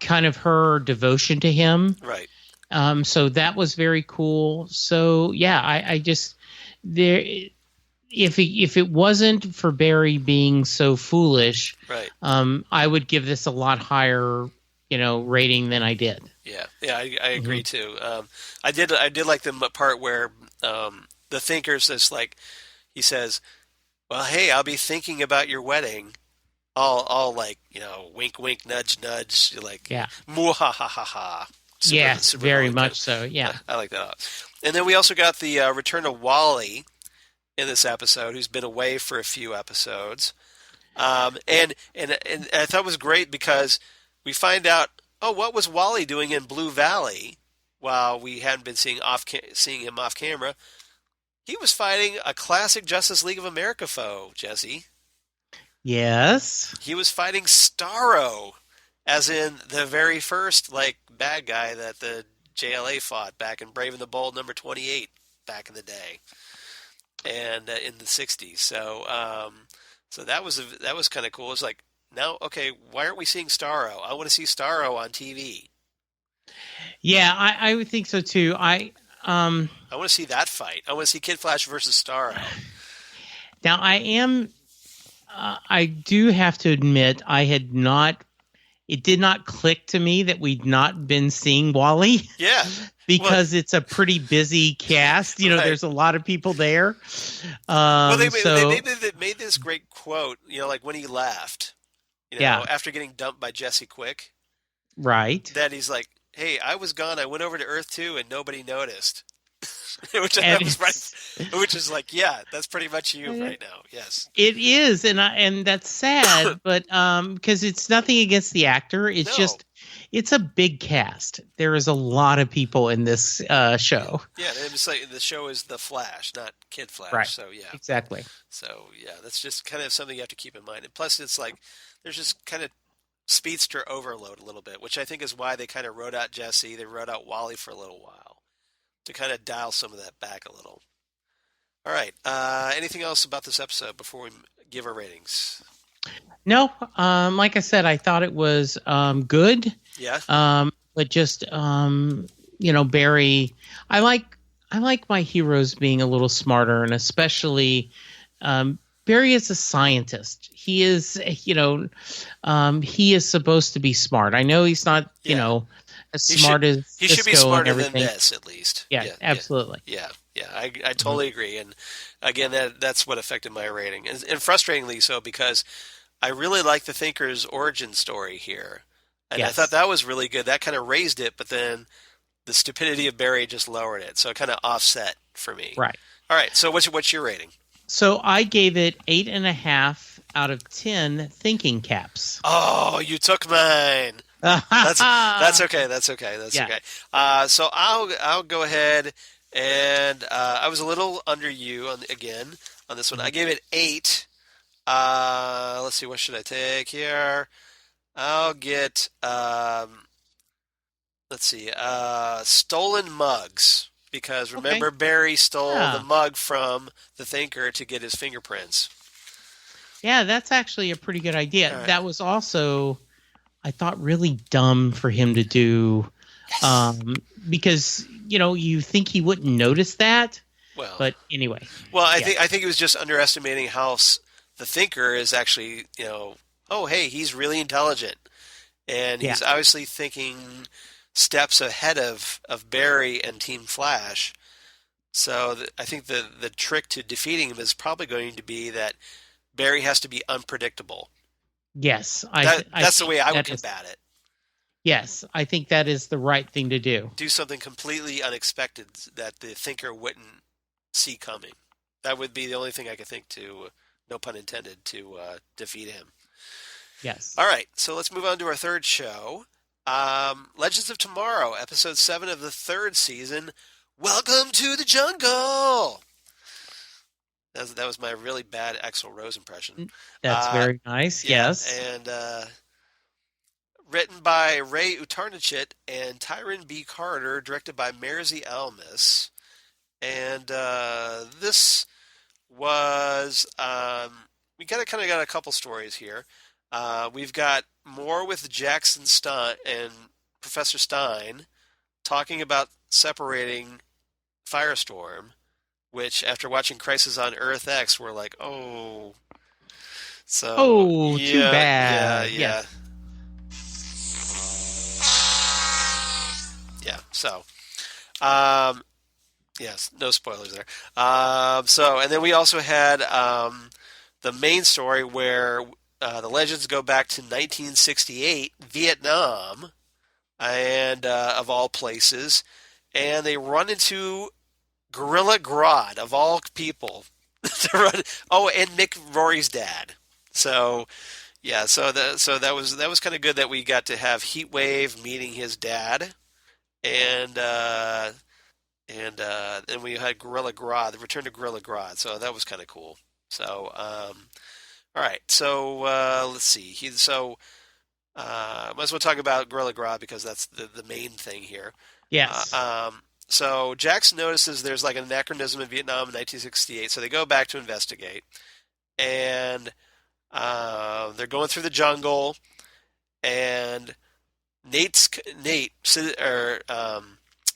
of her devotion to him. Right. So that was very cool. So yeah, I just there if it wasn't for Barry being so foolish, right. I would give this a lot higher, rating than I did. Yeah, I agree too. I did like the part where the Thinker's just he says, "Well, hey, I'll be thinking about your wedding." All wink, wink, nudge, nudge, yeah, moo ha ha ha ha. Yes, very much so. Yeah, I like that. And then we also got the return of Wally in this episode, who's been away for a few episodes, and I thought it was great because we find out, what was Wally doing in Blue Valley while we hadn't been seeing him off camera? He was fighting a classic Justice League of America foe, Jesse. Yes. He was fighting Starro, as in the very first bad guy that the JLA fought back in Brave and the Bold number 28 back in the day, and in the 60s. So that was kind of cool. It's now, okay, why aren't we seeing Starro? I want to see Starro on TV. Yeah, I would think so too. I want to see that fight. I want to see Kid Flash versus Starro. Now I do have to admit, it did not click to me that we'd not been seeing Wally. Yeah. Because it's a pretty busy cast. Right. There's a lot of people there. They made this great quote, when he left, after getting dumped by Jesse Quick. Right. That he's like, hey, I was gone. I went over to Earth 2 and nobody noticed. Which is yeah, that's pretty much you right now. Yes, it is, and that's sad, but because it's nothing against the actor, it's just it's a big cast. There is a lot of people in this show. Yeah, and it's the show is The Flash, not Kid Flash. Right. So yeah, exactly. So yeah, that's just kind of something you have to keep in mind. And plus, it's there's just kind of speedster overload a little bit, which I think is why they kind of wrote out Jesse. They wrote out Wally for a little while, to kind of dial some of that back a little. All right. Anything else about this episode before we give our ratings? No. Like I said, I thought it was good. Yeah. But just Barry. I like my heroes being a little smarter, and especially Barry is a scientist. He is, he is supposed to be smart. I know he's not, a as smart as he should be Cisco smarter and than everything. this, at least. Yeah, absolutely. Yeah. I totally agree. And again, that's what affected my rating, and frustratingly so, because I really like the Thinker's origin story here, and I thought that was really good. That kind of raised it, but then the stupidity of Barry just lowered it, so it kind of offset for me. Right. All right. So what's your rating? So I gave it 8.5 out of 10 thinking caps. Oh, you took mine. That's okay. That's okay. So I'll go ahead, and I was a little under you on this one. I gave it 8. Let's see, what should I take here? I'll get stolen mugs, because remember Barry stole the mug from the Thinker to get his fingerprints. Yeah, that's actually a pretty good idea. Right. That was also, I thought, really dumb for him to do, because you think he wouldn't notice that. Well, but anyway. Well, I think he was just underestimating how the Thinker is actually, oh hey, he's really intelligent, and he's obviously thinking steps ahead of Barry and Team Flash. So I think the trick to defeating him is probably going to be that Barry has to be unpredictable. Yes. That's the way I would combat it. Yes, I think that is the right thing to do. Do something completely unexpected that the Thinker wouldn't see coming. That would be the only thing I could think to, no pun intended, to defeat him. Yes. All right, so let's move on to our third show. Legends of Tomorrow, episode 7 of the 3rd season. Welcome to the jungle. That was my really bad Axl Rose impression. That's very nice. Yes. And written by Ray Utarnichit and Tyron B. Carter, directed by Marzi Almus. And this was we got a couple stories here. We've got more with Jackson Stein and Professor Stein talking about separating Firestorm, which after watching Crisis on Earth X, we're like, oh. So too bad. Yeah. Yeah. So yes, no spoilers there. And then we also had the main story where the Legends go back to 1968, Vietnam, and of all places, and they run into Gorilla Grodd, of all people. And Mick Rory's dad. So, yeah, so that was kind of good that we got to have Heatwave meeting his dad, and we had Gorilla Grodd, the return to Gorilla Grodd. So that was kind of cool. So, all right. So let's see. Might as well talk about Gorilla Grodd because that's the main thing here. Yes. So Jackson notices there's like an anachronism in Vietnam in 1968, so they go back to investigate, and they're going through the jungle, and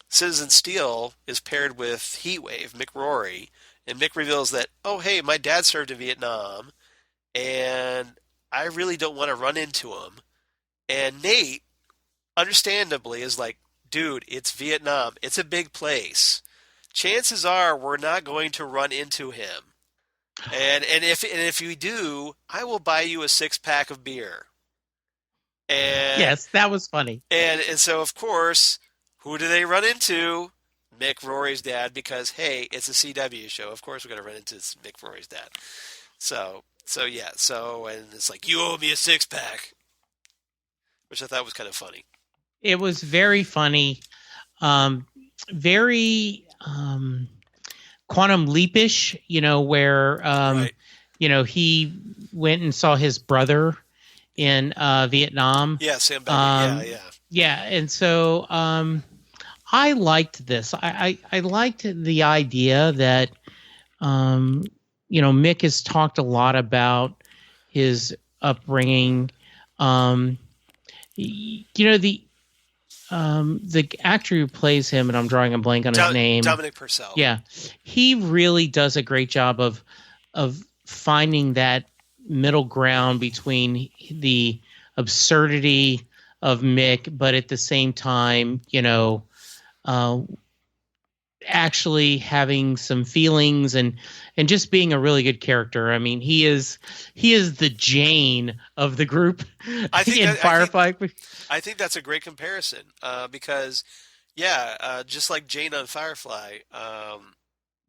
Citizen Steel is paired with Heatwave, Mick Rory, and Mick reveals that, oh hey, my dad served in Vietnam, and I really don't want to run into him. And Nate, understandably, is like, dude, it's Vietnam. It's a big place. Chances are we're not going to run into him. And if you do, I will buy you a 6-pack of beer. And yes, that was funny. And so, of course, who do they run into? Mick Rory's dad, because, hey, it's a CW show. Of course we're going to run into Mick Rory's dad. So and it's like, you owe me a 6-pack. Which I thought was kind of funny. It was very funny, very Quantum Leapish, where right. He went and saw his brother in Vietnam. Yeah, Sam Beckett. Yeah, and so I liked this. I liked the idea that Mick has talked a lot about his upbringing. The actor who plays him, and I'm drawing a blank on his name. Dominic Purcell. Yeah, he really does a great job of finding that middle ground between the absurdity Mick, but at the same time, actually having some feelings and just being a really good character. I mean, he is the Jane of the group I think in Firefly. I think that's a great comparison because, just like Jane on Firefly,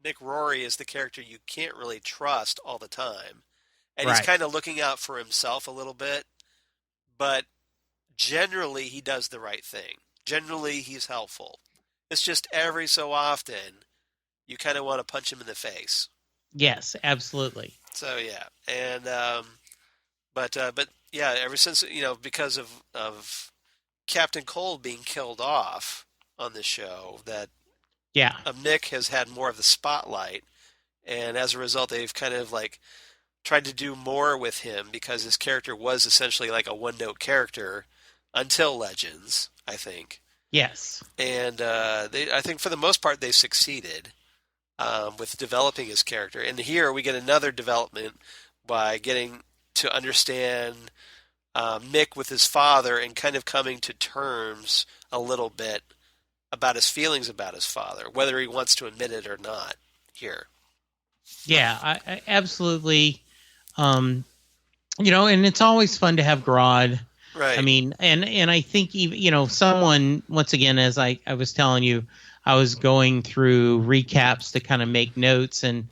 Nick Rory is the character you can't really trust all the time, and he's Right. kind of looking out for himself a little bit, but generally he does the right thing. Generally he's helpful. It's just every so often you kind of want to punch him in the face. Yes, absolutely. So yeah, and but yeah, ever since because of Captain Cold being killed off on the show, that Yeah. Nick has had more of the spotlight, and as a result, they've kind of like tried to do more with him because his character was essentially like a one-note character until Legends, I think. Yes. And I think for the most part they succeeded with developing his character. And here we get another development by getting to understand Mick with his father and kind of coming to terms a little bit about his feelings about his father, whether he wants to admit it or not here. Yeah, I absolutely. And it's always fun to have Grodd. Right. I mean, and I think even someone, once again, as I was telling you, I was going through recaps to kind of make notes, and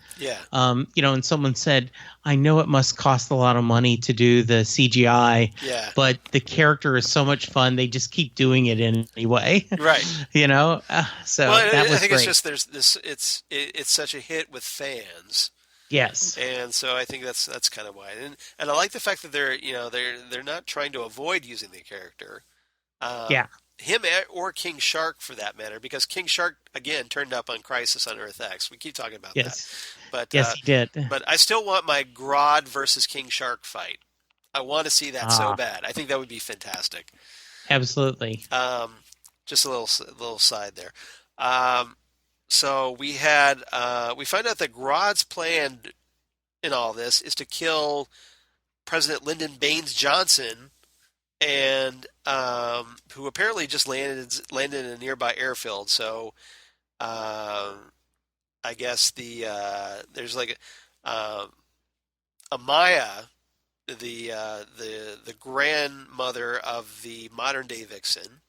and someone said, I know it must cost a lot of money to do the CGI, but the character is so much fun, they just keep doing it anyway. Right. So that was I think great. it's just there's this it's such a hit with fans. Yes. And so I think that's kind of why. And I like the fact that they're not trying to avoid using the character. Him or King Shark for that matter, because King Shark again turned up on Crisis on Earth X. We keep talking about that. But yes, he did. But I still want my Grodd versus King Shark fight. I want to see that so bad. I think that would be fantastic. Absolutely. Just a little side there. So we find out that Grodd's plan in all this is to kill President Lyndon Baines Johnson, and who apparently just landed in a nearby airfield. So I guess there's like Amaya, the grandmother of the modern day Vixen,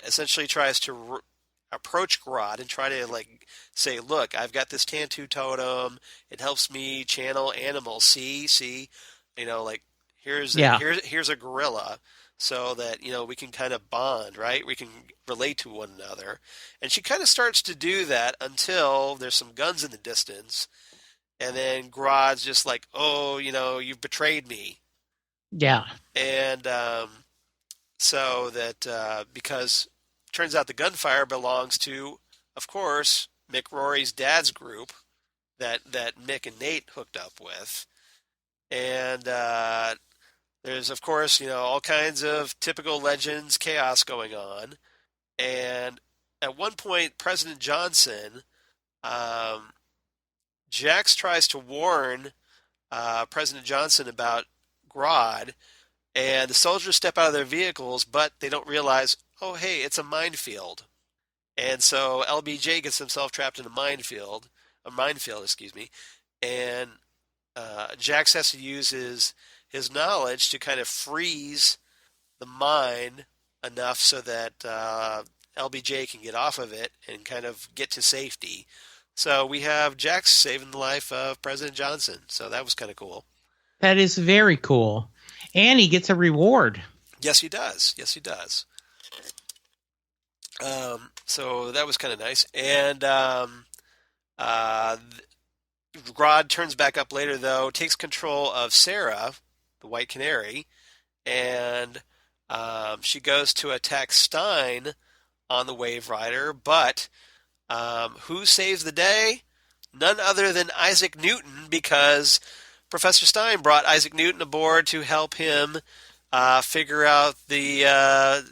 essentially tries to approach Grodd and try to like say, look, I've got this Tantu totem. It helps me channel animals. See, like here's a gorilla, so that we can kind of bond, right? We can relate to one another. And she kind of starts to do that until there's some guns in the distance, and then Grodd's just like, oh, you've betrayed me. Yeah. And so that because turns out the gunfire belongs to, of course, Mick Rory's dad's group that Mick and Nate hooked up with. And there's, of course, all kinds of typical Legends chaos going on. And at one point, President Johnson, Jax tries to warn President Johnson about Grodd, and the soldiers step out of their vehicles, but they don't realize, oh, hey, it's a minefield. And so LBJ gets himself trapped in a minefield, and Jax has to use his knowledge to kind of freeze the mine enough so that LBJ can get off of it and kind of get to safety. So we have Jax saving the life of President Johnson. So that was kind of cool. That is very cool. And he gets a reward. Yes, he does. So that was kind of nice. And Grodd turns back up later, though, takes control of Sarah, the White Canary, and she goes to attack Stein on the Wave Rider. But who saves the day? None other than Isaac Newton, because Professor Stein brought Isaac Newton aboard to help him figure out a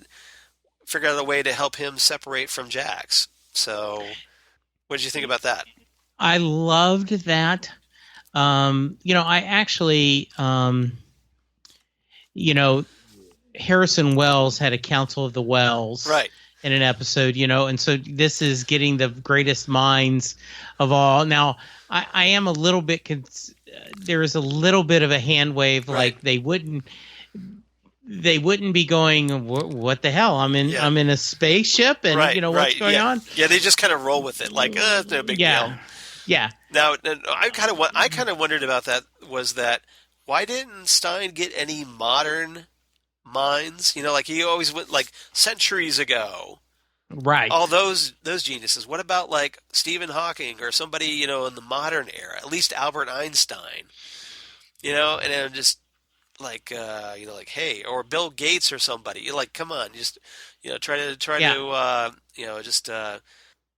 way to help him separate from Jax. So, what did you think about that? I loved that. I actually, Harrison Wells had a Council of the Wells, Right. in an episode, and so this is getting the greatest minds of all. Now, I am a little bit there is a little bit of a hand wave, like they wouldn't be going, what the hell? I'm in a spaceship, and what's going on? Yeah, they just kind of roll with it, like it's no big deal. Yeah. Now, I kind of wondered about that. Was that why didn't Stein get any modern minds? Like he always went like centuries ago. Right. All those geniuses. What about like Stephen Hawking or somebody in the modern era? At least Albert Einstein. And then just like like hey, or Bill Gates or somebody. You're like, come on, just try to just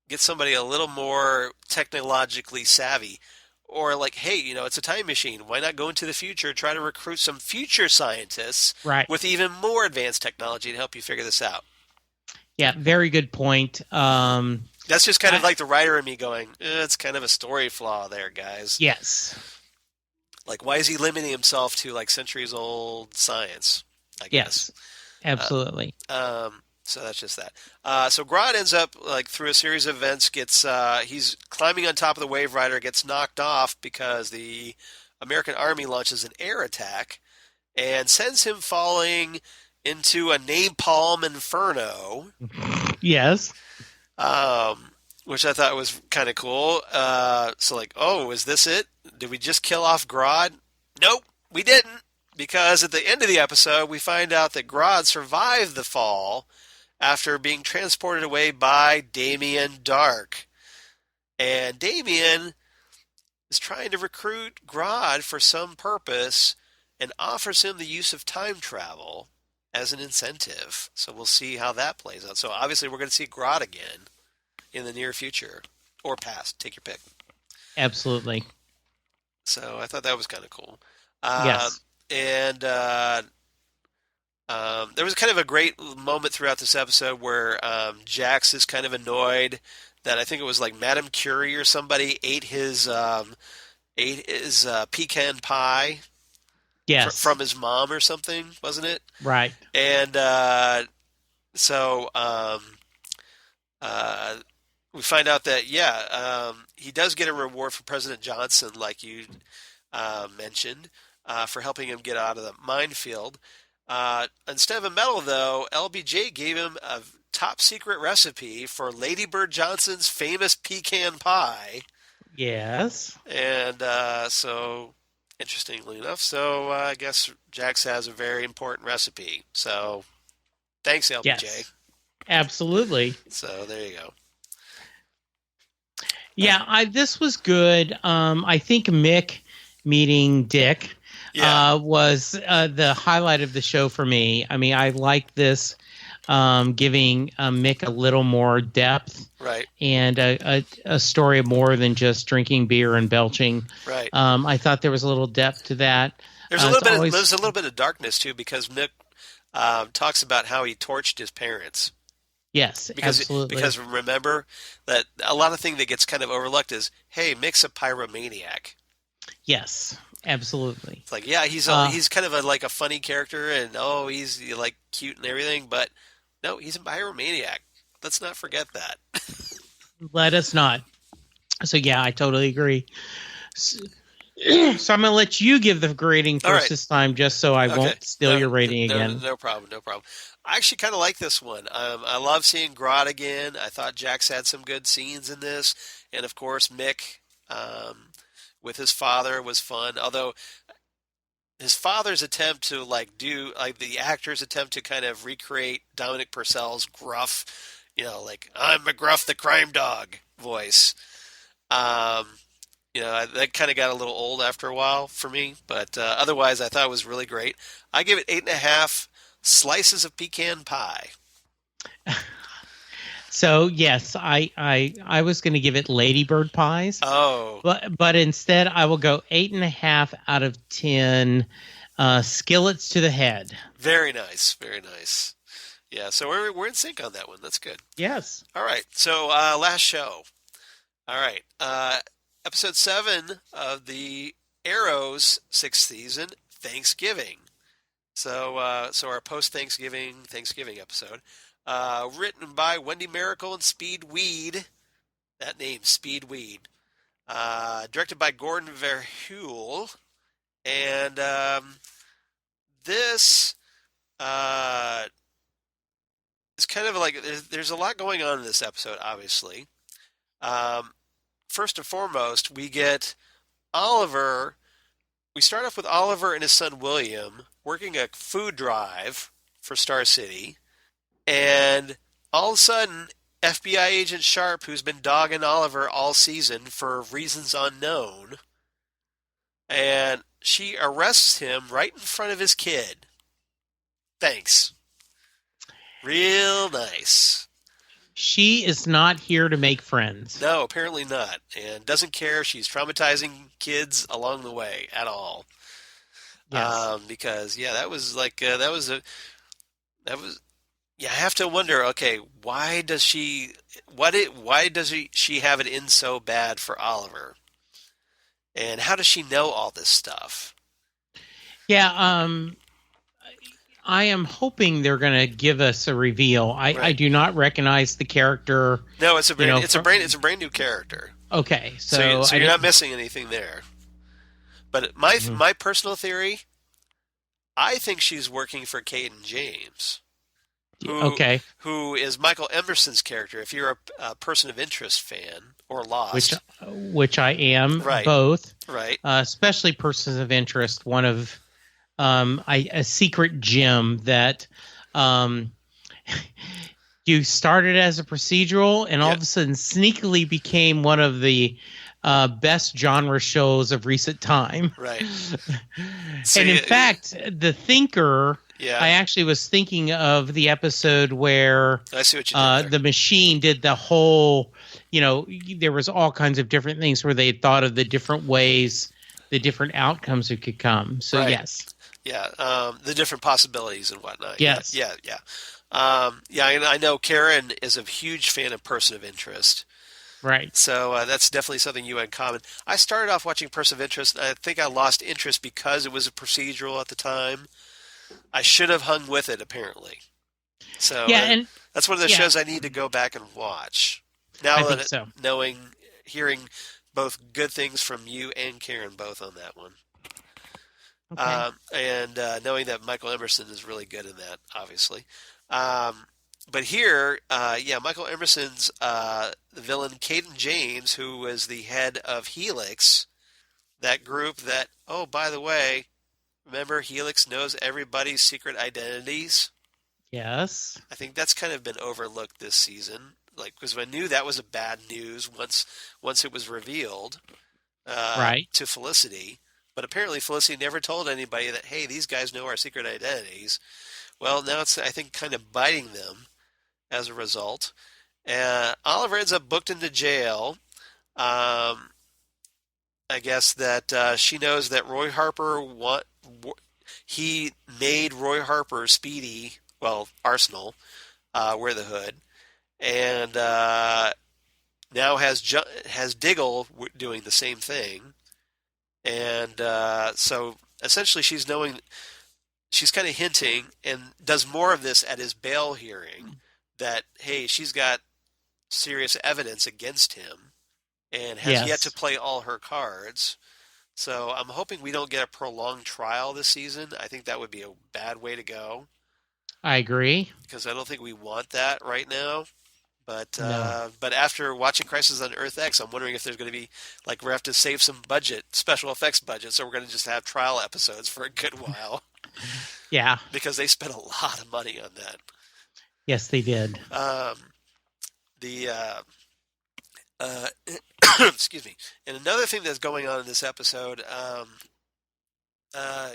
get somebody a little more technologically savvy. Or like, hey, it's a time machine. Why not go into the future, try to recruit some future scientists with even more advanced technology to help you figure this out? Yeah, very good point. That's just kind of like the writer in me going, it's kind of a story flaw there, guys. Yes. Like, why is he limiting himself to like centuries-old science? I guess. Yes, absolutely. So that's just that. So Grodd ends up, like, through a series of events, he's climbing on top of the Wave Rider, gets knocked off because the American Army launches an air attack and sends him falling into a napalm inferno. Yes. Which I thought was kind of cool. So, like, oh, is this it? Did we just kill off Grodd? Nope, we didn't. Because at the end of the episode, we find out that Grodd survived the fall after being transported away by Damien Dark. And Damien is trying to recruit Grodd for some purpose and offers him the use of time travel as an incentive. So we'll see how that plays out. So obviously we're going to see Grodd again in the near future. Or past. Take your pick. Absolutely. So I thought that was kind of cool. Yes. And there was kind of a great moment throughout this episode where Jax is kind of annoyed that I think it was like Madame Curie or somebody ate his pecan pie. Yes. From his mom or something, wasn't it? Right. And so we find out that he does get a reward for President Johnson, like you mentioned. For helping him get out of the minefield. Instead of a medal, though, LBJ gave him a top secret recipe for Lady Bird Johnson's famous pecan pie. Yes. And so, interestingly enough, I guess Jax has a very important recipe. So, thanks, LBJ. Yes. Absolutely. So, there you go. Yeah, this was good. I think Mick meeting Dick was the highlight of the show for me. I mean, I like this giving Mick a little more depth, right? And a story of more than just drinking beer and belching, right? I thought there was a little depth to that. There's a little bit of darkness too, because Mick talks about how he torched his parents. Yes, absolutely. Because remember that a lot of thing that gets kind of overlooked is, hey, Mick's a pyromaniac. Yes. Absolutely. It's like, he's kind of like a funny character, and he's like cute and everything, but no, he's a pyromaniac. Let's not forget that. Let us not. So I totally agree. So I'm going to let you give the grading first this time, just so I won't steal your rating again. No problem. I actually kind of like this one. I love seeing Grodd again. I thought Jax had some good scenes in this, and of course Mick. With his father was fun, although his father's attempt to the actor's attempt to kind of recreate Dominic Purcell's gruff, like I'm McGruff the crime dog voice. That kind of got a little old after a while for me, but otherwise I thought it was really great. I give it 8.5 slices of pecan pie. So yes, I was going to give it Ladybird pies. Oh, but instead I will go 8.5 out of 10 skillets to the head. Very nice, very nice. Yeah, so we're in sync on that one. That's good. Yes. All right. So last show. All right. Episode 7 of the Arrow's 6th season, Thanksgiving. So our Thanksgiving episode, written by Wendy Miracle and Speed Weed. That name, Speed Weed. Directed by Gordon Verheul. And this is kind of like, there's a lot going on in this episode, obviously. First and foremost, we get Oliver. We start off with Oliver and his son William working a food drive for Star City. And all of a sudden, FBI agent Sharp, who's been dogging Oliver all season for reasons unknown, and she arrests him right in front of his kid. Thanks. Real nice. She is not here to make friends. No, apparently not, and doesn't care. She's traumatizing kids along the way at all. Yes. Because that was like I have to wonder. Okay, why does she have it in so bad for Oliver, and how does she know all this stuff? Yeah. I am hoping they're going to give us a reveal. I do not recognize the character. No, it's a brand new character. Okay, so you're not missing anything there. But my personal theory, I think she's working for Caden James. Who is Michael Emerson's character? If you're a Person of Interest fan or Lost, which I am, right. Both, right? Especially Persons of Interest. One of a secret gem that you started as a procedural and all of a sudden sneakily became one of the best genre shows of recent time. Right. And in fact, The Thinker, I actually was thinking of the episode where I see what you did the machine did the whole, there was all kinds of different things where they had thought of the different ways, the different outcomes that could come. So, right. Yes. Yeah, the different possibilities and whatnot. Yes. Yeah. And I know Karen is a huge fan of Person of Interest. Right. So that's definitely something you had in common. I started off watching Person of Interest, and I think I lost interest because it was a procedural at the time. I should have hung with it, apparently. So and that's one of the shows I need to go back and watch. Now hearing both good things from you and Karen both on that one. Okay. And knowing that Michael Emerson is really good in that, obviously. But here, Michael Emerson's the villain, Caden James, who was the head of Helix, that group that, oh, by the way, remember Helix knows everybody's secret identities? Yes. I think that's kind of been overlooked this season, because I knew that was a bad news once it was revealed to Felicity. But apparently Felicity never told anybody that, hey, these guys know our secret identities. Well, now it's, I think, kind of biting them as a result. Oliver ends up booked into jail. I guess that she knows that Roy Harper, he made Roy Harper, Speedy, Arsenal, wear the hood. And now has Diggle doing the same thing. And so essentially she's kind of hinting and does more of this at his bail hearing that, hey, she's got serious evidence against him and has yet to play all her cards. So I'm hoping we don't get a prolonged trial this season. I think that would be a bad way to go. I agree. Because I don't think we want that right now. But No. But after watching Crisis on Earth X, I'm wondering if there's going to be, we have to save some special effects budget, so we're going to just have trial episodes for a good while. Yeah. Because they spent a lot of money on that. Yes, they did. Excuse me. And another thing that's going on in this episode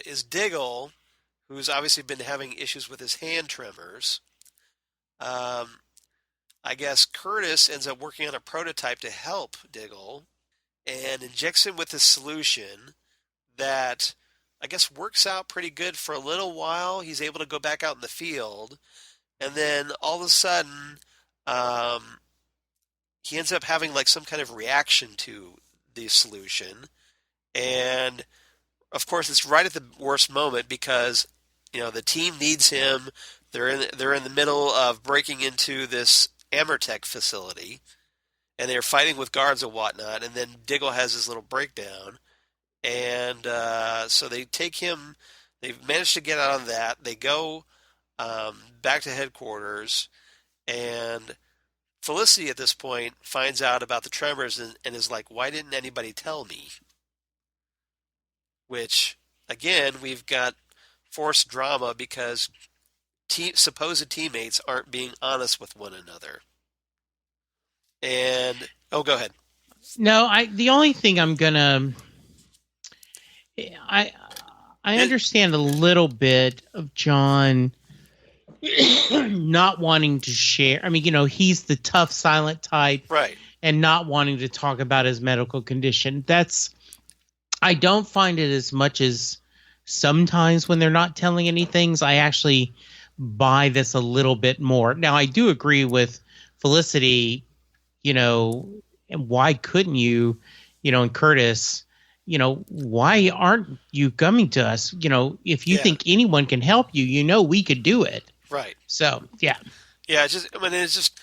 is Diggle, who's obviously been having issues with his hand tremors. I guess Curtis ends up working on a prototype to help Diggle and injects him with a solution that I guess works out pretty good for a little while. He's able to go back out in the field, and then all of a sudden he ends up having some kind of reaction to the solution. And of course it's right at the worst moment because the team needs him. They're in the middle of breaking into this Amertech facility, and they're fighting with guards and whatnot. And then Diggle has this little breakdown, and so they take him. They've managed to get out of that. They go back to headquarters, and Felicity at this point finds out about the tremors and is like, "Why didn't anybody tell me?" Which, again, we've got forced drama because supposed teammates aren't being honest with one another. And go ahead. No, the only thing I'm gonna I understand a little bit of John not wanting to share. I mean, he's the tough, silent type, right? And not wanting to talk about his medical condition. I don't find it as much as sometimes when they're not telling any things. I actually buy this a little bit more. Now, I do agree with Felicity, and why couldn't you, and Curtis, why aren't you coming to us? If you think anyone can help you, we could do it. Right. So, yeah. Yeah, it's just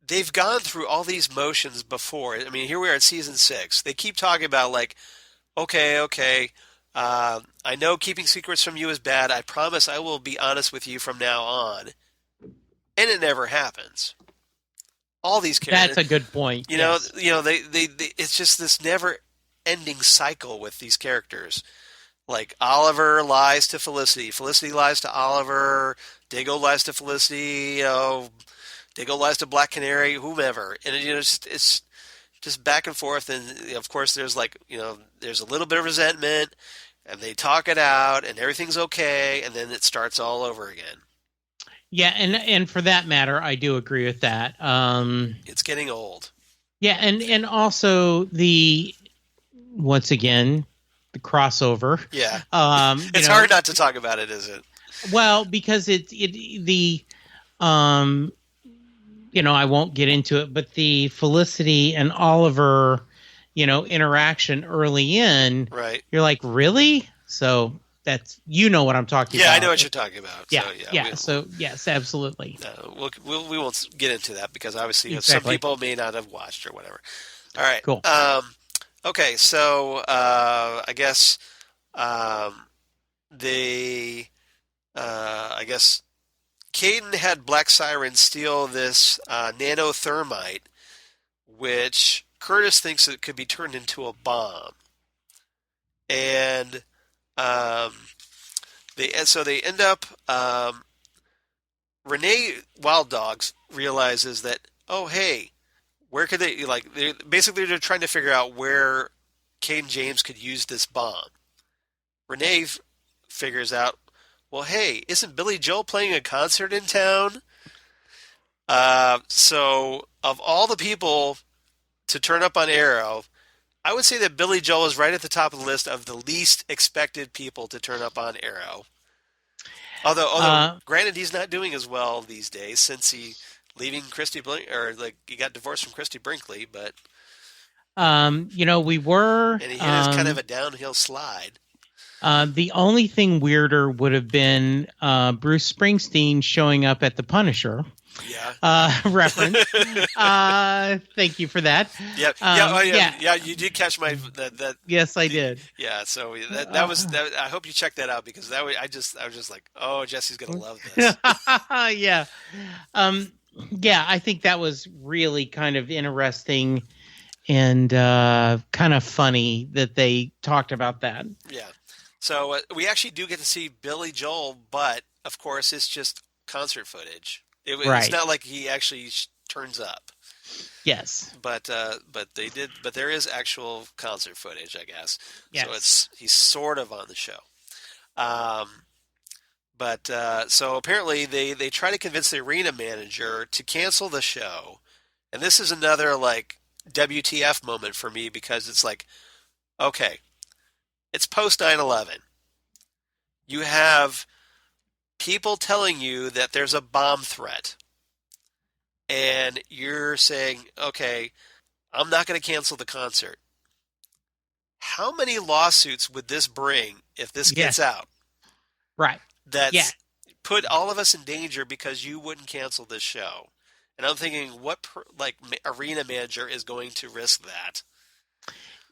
they've gone through all these motions before. I mean, here we are at season 6. They keep talking about like, okay, I know keeping secrets from you is bad. I promise I will be honest with you from now on. And it never happens. All these characters. That's a good point. They it's just this never-ending cycle with these characters. Like Oliver lies to Felicity. Felicity lies to Oliver. Diggle lies to Felicity. Diggle lies to Black Canary. Whomever. And it's just back and forth. And of course, there's there's a little bit of resentment, and they talk it out, and everything's okay, and then it starts all over again. Yeah, and for that matter, I do agree with that. It's getting old. Yeah, and also once again, the crossover. Yeah. It's hard not to talk about it, is it? Well, because I won't get into it, but the Felicity and Oliver, interaction early in, right? You're like, really? So that's what I'm talking about. Yeah, I know what you're talking about. Yeah. So yes, absolutely. We won't get into that because obviously exactly. Some people may not have watched or whatever. All right. Cool. Okay, so I guess Caden had Black Siren steal this nanothermite, which Curtis thinks it could be turned into a bomb, and they end up. Renee Wild Dogs realizes that where could they they're trying to figure out where Caden James could use this bomb. Renee figures out, well, hey, isn't Billy Joel playing a concert in town? So of all the people to turn up on Arrow, I would say that Billy Joel is right at the top of the list of the least expected people to turn up on Arrow. Although granted, he's not doing as well these days since he leaving Christy he got divorced from Christy Brinkley, but we were, and he hit kind of a downhill slide. The only thing weirder would have been Bruce Springsteen showing up at the Punisher. Yeah. Reference. Thank you for that. Yeah. You did catch my that. Yes, I did. Yeah. So that was. I hope you checked that out because I was just like, oh, Jesse's gonna love this. Yeah. Yeah. I think that was really kind of interesting and kind of funny that they talked about that. Yeah. So we actually do get to see Billy Joel, but of course it's just concert footage. It's not like he actually turns up. Yes. But there is actual concert footage, I guess. Yes. So he's sort of on the show. So apparently they try to convince the arena manager to cancel the show. And this is another like WTF moment for me because it's like, okay, it's post 9/11. You have people telling you that there's a bomb threat. And you're saying, okay, I'm not going to cancel the concert. How many lawsuits would this bring if this gets out? Right. That's Yeah. put all of us in danger because you wouldn't cancel this show. And I'm thinking, what arena manager is going to risk that?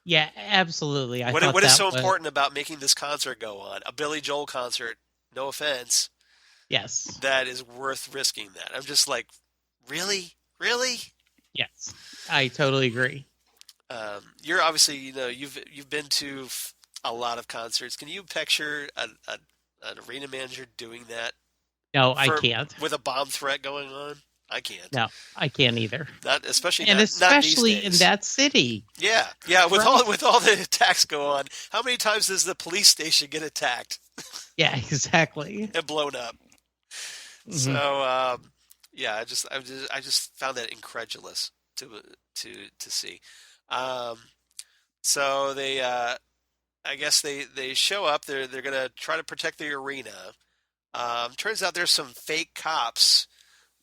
Yeah, absolutely. What is so important about making this concert go on? A Billy Joel concert, no offense. Yes. That is worth risking that. I'm just like, really? Really? Yes. I totally agree. You're obviously, you've been to a lot of concerts. Can you picture an arena manager doing that? No, I can't. With a bomb threat going on? I can't. No, I can't either. Especially in days. that city. Yeah. With all the attacks go on, how many times does the police station get attacked? Yeah, exactly. And blown up. Mm-hmm. So yeah, I just found that incredulous to see. So they I guess they show up. They're gonna try to protect the arena. Turns out there's some fake cops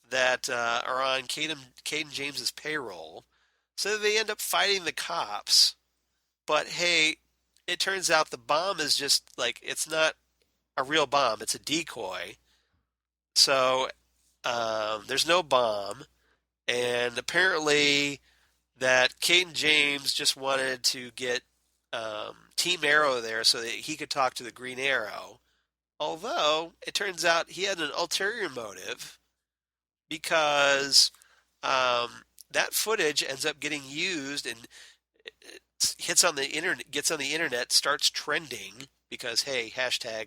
that are on Caden James's payroll. So they end up fighting the cops. But hey, it turns out the bomb is just it's not a real bomb. It's a decoy. So there's no bomb. And apparently that Caden James just wanted to get Team Arrow there so that he could talk to the Green Arrow. Although it turns out he had an ulterior motive, because that footage ends up getting used and gets on the internet, starts trending because, hey, hashtag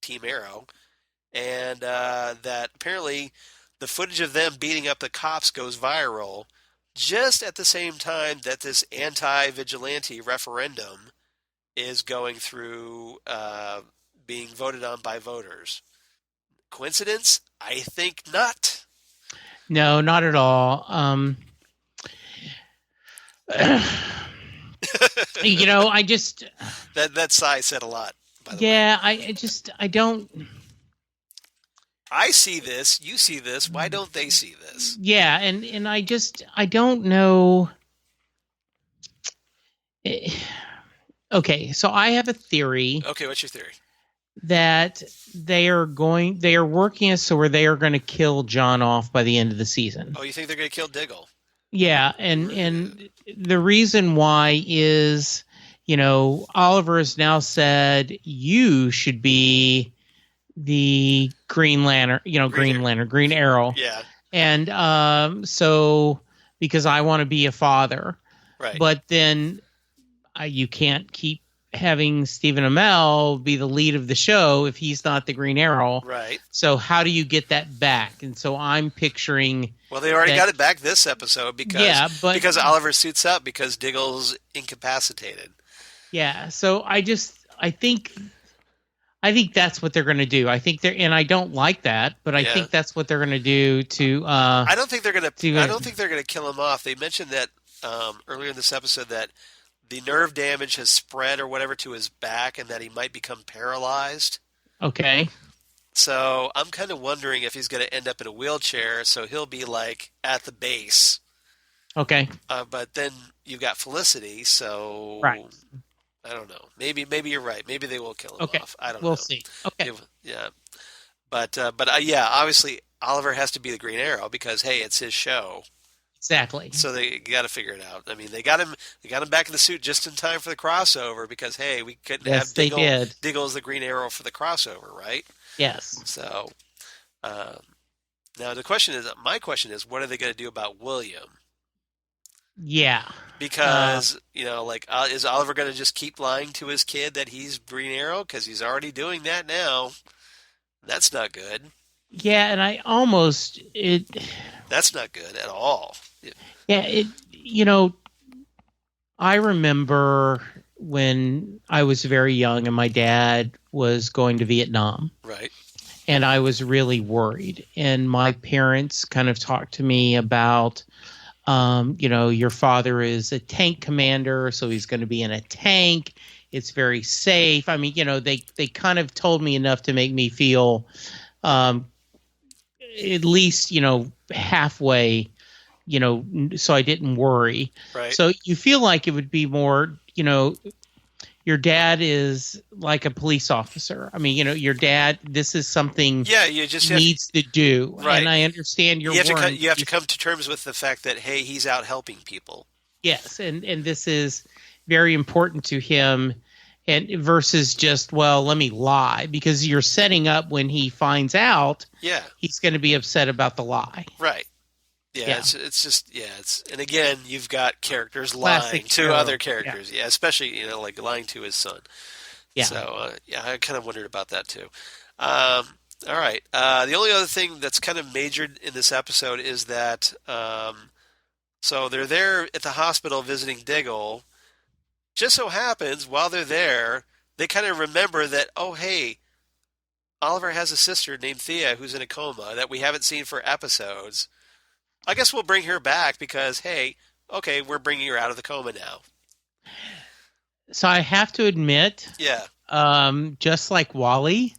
Team Arrow, and that apparently the footage of them beating up the cops goes viral just at the same time that this anti-vigilante referendum is going through, being voted on by voters. Coincidence? I think not. No, not at all. I just that sigh said a lot. By the way. Yeah, I don't. I see this. You see this. Why don't they see this? Yeah, and I don't know. Okay, so I have a theory. Okay, what's your theory? That they are working it so where they are going to kill John off by the end of the season. Oh, you think they're going to kill Diggle? Yeah, and the reason why is, Oliver has now said you should be the Green Lantern, Green Arrow. Yeah. And so because I want to be a father. Right. But then you can't keep having Stephen Amell be the lead of the show if he's not the Green Arrow. Right. So how do you get that back? And so I'm picturing... Well, they already got it back this episode because Oliver suits up because Diggle's incapacitated. Yeah, so I think that's what they're going to do. I think and I don't like that, but I think that's what they're going to do to... I don't think they're going to kill him off. They mentioned that earlier in this episode that the nerve damage has spread or whatever to his back and that he might become paralyzed. Okay. So I'm kind of wondering if he's going to end up in a wheelchair, so he'll be at the base. Okay. But then you've got Felicity, so right. I don't know. Maybe you're right. Maybe they will kill him off. I don't know. We'll see. Okay. Yeah. But yeah, obviously Oliver has to be the Green Arrow because, hey, it's his show. Exactly. So they got to figure it out. I mean, they got him back in the suit just in time for the crossover because, hey, we couldn't have Diggle as the Green Arrow for the crossover, right? Yes. So now my question is, what are they going to do about William? Yeah. Because, is Oliver going to just keep lying to his kid that he's Green Arrow? Because he's already doing that now. That's not good. Yeah, and that's not good at all. Yeah, I remember when I was very young and my dad was going to Vietnam. Right. And I was really worried. And my parents kind of talked to me about, your father is a tank commander, so he's going to be in a tank. It's very safe. I mean, they kind of told me enough to make me feel at least, halfway, so I didn't worry. Right. So you feel like it would be more, your dad is like a police officer. I mean, your dad. This is something. Yeah, you just needs to do. Right. And I understand your. You have to come to terms with the fact that hey, he's out helping people. Yes, and this is very important to him, and versus just let me lie, because you're setting up when he finds out. Yeah, he's going to be upset about the lie. Right. Yeah. It's just and again you've got characters lying to other characters. Yeah, especially like lying to his son. Yeah. So I kind of wondered about that too. All right. The only other thing that's kind of majored in this episode is that so they're there at the hospital visiting Diggle. Just so happens while they're there, they kind of remember that hey, Oliver has a sister named Thea who's in a coma that we haven't seen for episodes. I guess we'll bring her back because, hey, okay, we're bringing her out of the coma now. So I have to admit, just like Wally,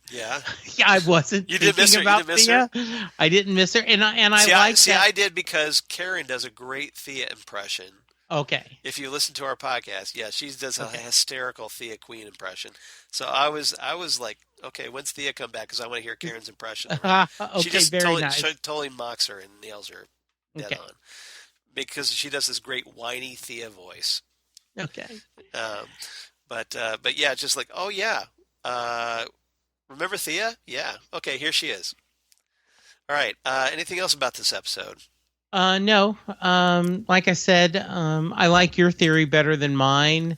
I wasn't thinking about Thea. I didn't miss her, and I like that. I did because Karen does a great Thea impression. Okay. If you listen to our podcast, she does a hysterical Thea Queen impression. So I was like, okay, when's Thea come back? Because I want to hear Karen's impression. She just totally mocks her and nails her dead on. Because she does this great whiny Thea voice. Okay. But yeah, just like, remember Thea? Yeah. Okay, here she is. All right. Anything else about this episode? No. Like I said, I like your theory better than mine.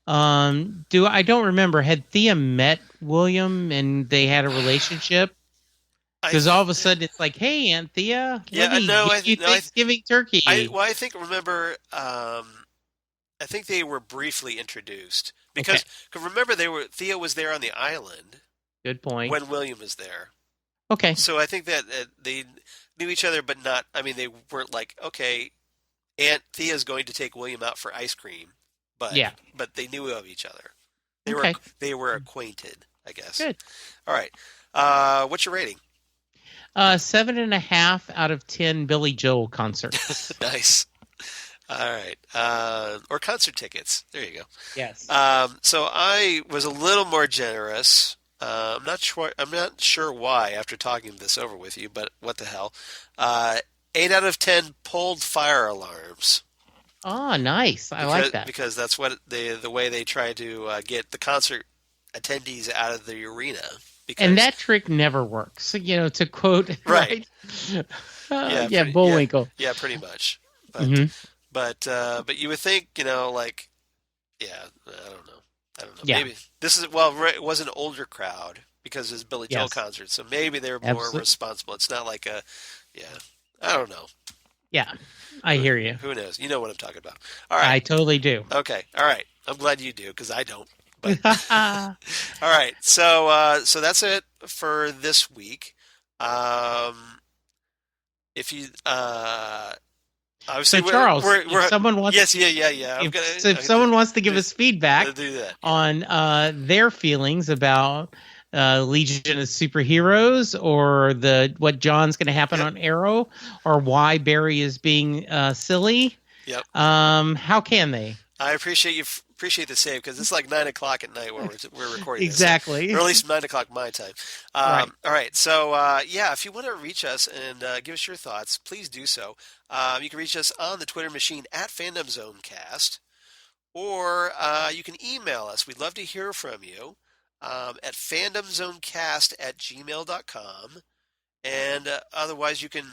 I don't remember. Had Thea met William and they had a relationship? Because all of a sudden it's like, hey, Aunt Thea, Thanksgiving turkey. I think they were briefly introduced because remember Thea was there on the island. Good point. When William was there. Okay. So I think that they knew each other, but not. I mean, they weren't like, okay, Aunt Thea's going to take William out for ice cream, but they knew of each other. They were acquainted, I guess. Good. All right. What's your rating? 7.5 out of 10 Billy Joel concerts. Nice. All right. Or concert tickets. There you go. Yes. So I was a little more generous. I'm not sure why after talking this over with you, but what the hell. 8 out of 10 pulled fire alarms. Oh, nice. I like that. Because that's what the way they try to get the concert attendees out of the arena. And that trick never works. To quote right. Bullwinkle. Yeah, pretty much. But but you would think, I don't know. Yeah. Maybe this is it was an older crowd because it's Billy Joel concert, so maybe they were more responsible. It's not like I don't know. Yeah, I hear you. Who knows? You know what I'm talking about. All right. I totally do. Okay. All right. I'm glad you do because I don't. But all right. So that's it for this week. If you obviously, Charles, if someone wants, if someone wants to give us feedback on their feelings about Legion of Superheroes or what John's going to happen on Arrow or why Barry is being silly, how can they? I appreciate the save because it's like 9:00 at night when we're recording exactly this, or at least 9:00 my time. Right. All right, so if you want to reach us and give us your thoughts, please do so. You can reach us on the Twitter machine at FandomZoneCast, or you can email us. We'd love to hear from you at fandomzonecast@gmail.com, and otherwise you can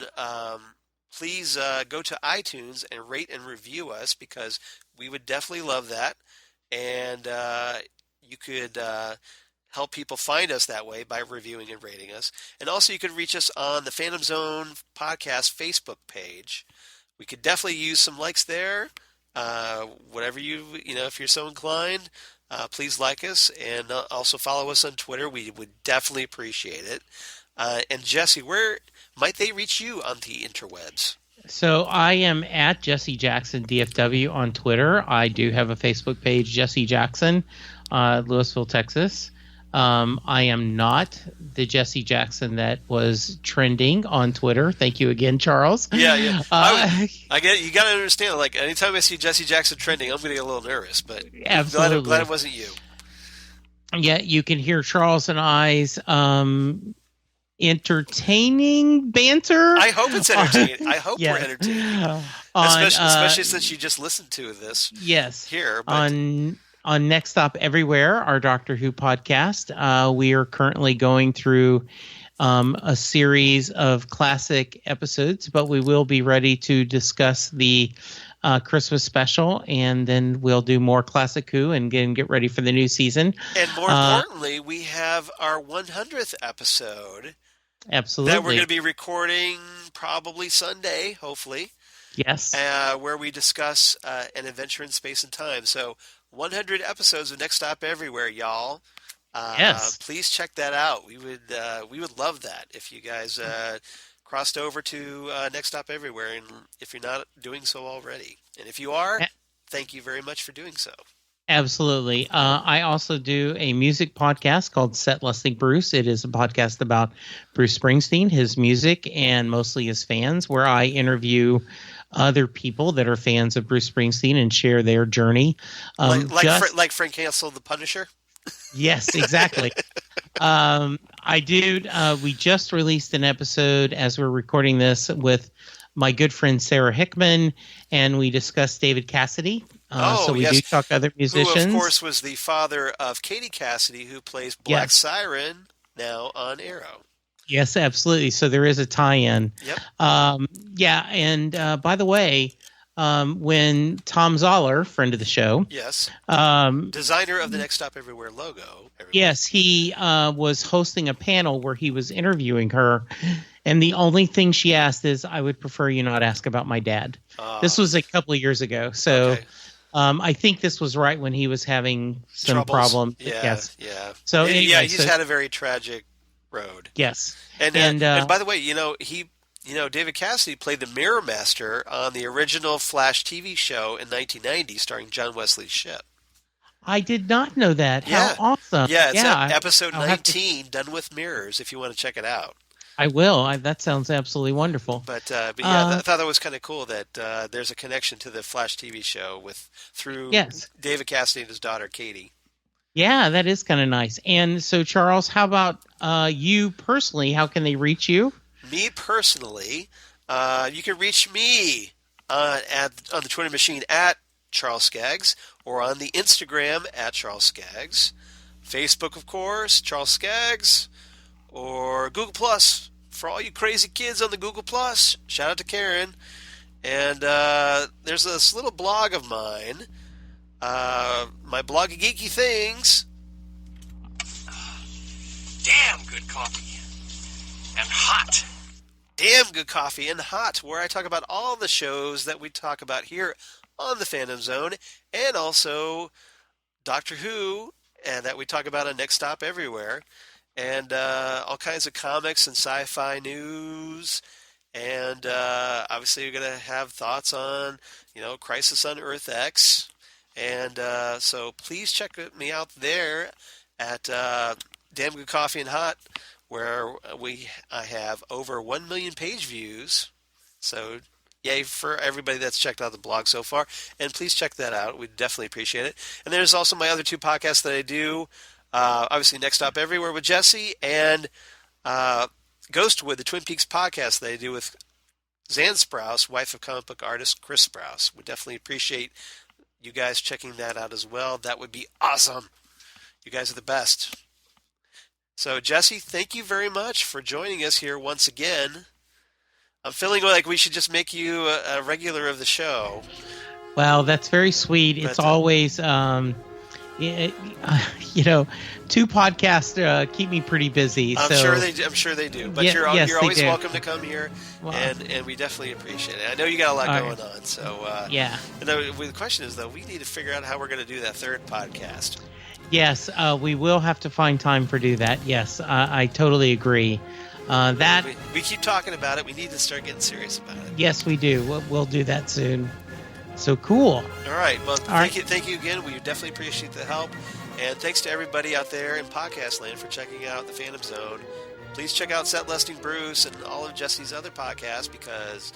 please go to iTunes and rate and review us because we would definitely love that. And you could help people find us that way by reviewing and rating us. And also you can reach us on the Phantom Zone Podcast Facebook page. We could definitely use some likes there. Whatever if you're so inclined, please like us and also follow us on Twitter. We would definitely appreciate it. And Jesse, where might they reach you on the interwebs? So I am at Jesse Jackson DFW on Twitter. I do have a Facebook page, Jesse Jackson, Louisville, Texas. I am not the Jesse Jackson that was trending on Twitter. Thank you again, Charles. Yeah. I get it. You got to understand, like, anytime I see Jesse Jackson trending, I'm going to get a little nervous, but absolutely. glad it wasn't you. Yeah, you can hear Charles and I's entertaining banter. I hope it's entertaining. I hope we're entertaining. Especially since you just listened to this. Yes. Here. But... On Next Stop Everywhere, our Doctor Who podcast, we are currently going through a series of classic episodes, but we will be ready to discuss the Christmas special, and then we'll do more Classic Who and get ready for the new season. And more importantly, we have our 100th episode. Absolutely. That we're going to be recording probably Sunday, hopefully. Yes. Where we discuss an adventure in space and time. So 100 episodes of Next Stop Everywhere, y'all. Yes. Please check that out. We would love that if you guys crossed over to Next Stop Everywhere, and if you're not doing so already. And if you are, thank you very much for doing so. Absolutely. I also do a music podcast called Set Listing Bruce. It is a podcast about Bruce Springsteen, his music, and mostly his fans, where I interview other people that are fans of Bruce Springsteen and share their journey. Like Frank Hansel, the Punisher? Yes, exactly. I do. We just released an episode as we're recording this with my good friend Sarah Hickman, and we discussed David Cassidy. So we do talk other musicians. Who, of course, was the father of Katie Cassidy, who plays Black Siren now on Arrow. Yes, absolutely. So there is a tie-in. Yep. And by the way, when Tom Zoller, friend of the show, designer of the Next Stop Everywhere logo, yes, he was hosting a panel where he was interviewing her, and the only thing she asked is, "I would prefer you not ask about my dad." This was a couple of years ago, so. Okay. I think this was right when he was having some problems. Yeah. So anyway, he's had a very tragic road. Yes, and by the way, David Cassidy played the Mirror Master on the original Flash TV show in 1990, starring John Wesley Shipp. I did not know that. How awesome! Yeah, it's episode 19, Done with Mirrors. If you want to check it out. I will. That sounds absolutely wonderful. But I thought that was kind of cool that there's a connection to the Flash TV show through David Cassidy and his daughter Katie. Yeah, that is kind of nice. And so, Charles, how about you personally? How can they reach you? Me personally, you can reach me on the Twitter machine at Charles Skaggs, or on the Instagram at Charles Skaggs, Facebook, of course, Charles Skaggs. Or Google Plus for all you crazy kids on the Google Plus. Shout out to Karen. And there's this little blog of mine, my blog of geeky things. Damn good coffee and hot. Damn good coffee and hot, where I talk about all the shows that we talk about here on the Fandom Zone, and also Doctor Who, and that we talk about on Next Stop Everywhere. And all kinds of comics and sci-fi news. And obviously you're going to have thoughts on, Crisis on Earth X. And so please check me out there at Damn Good Coffee and Hot, where I have over 1 million page views. So yay for everybody that's checked out the blog so far. And please check that out. We'd definitely appreciate it. And there's also my other two podcasts that I do. Obviously, Next Stop Everywhere with Jesse, and Ghostwood, the Twin Peaks podcast that I do with Zan Sprouse, wife of comic book artist Chris Sprouse. We definitely appreciate you guys checking that out as well. That would be awesome. You guys are the best. So, Jesse, thank you very much for joining us here once again. I'm feeling like we should just make you a regular of the show. Well, that's very sweet. It's always... two podcasts keep me pretty busy. I'm sure they do. But you're always welcome to come here, and we definitely appreciate it. I know you got a lot going on, so And the question is, though, we need to figure out how we're going to do that third podcast. Yes, we will have to find time for do that. Yes, I totally agree. We keep talking about it. We need to start getting serious about it. Yes, we do. We'll do that soon. So cool. All right. Well, thank you again. We definitely appreciate the help. And thanks to everybody out there in podcast land for checking out the Phantom Zone. Please check out Set Listing Bruce and all of Jesse's other podcasts, because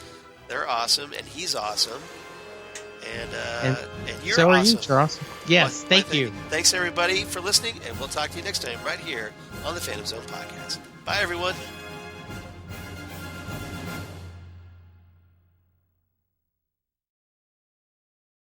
they're awesome and he's awesome. And you're so awesome. are you, Charles. Yes, thank you. Thanks, everybody, for listening, and we'll talk to you next time right here on the Phantom Zone podcast. Bye, everyone.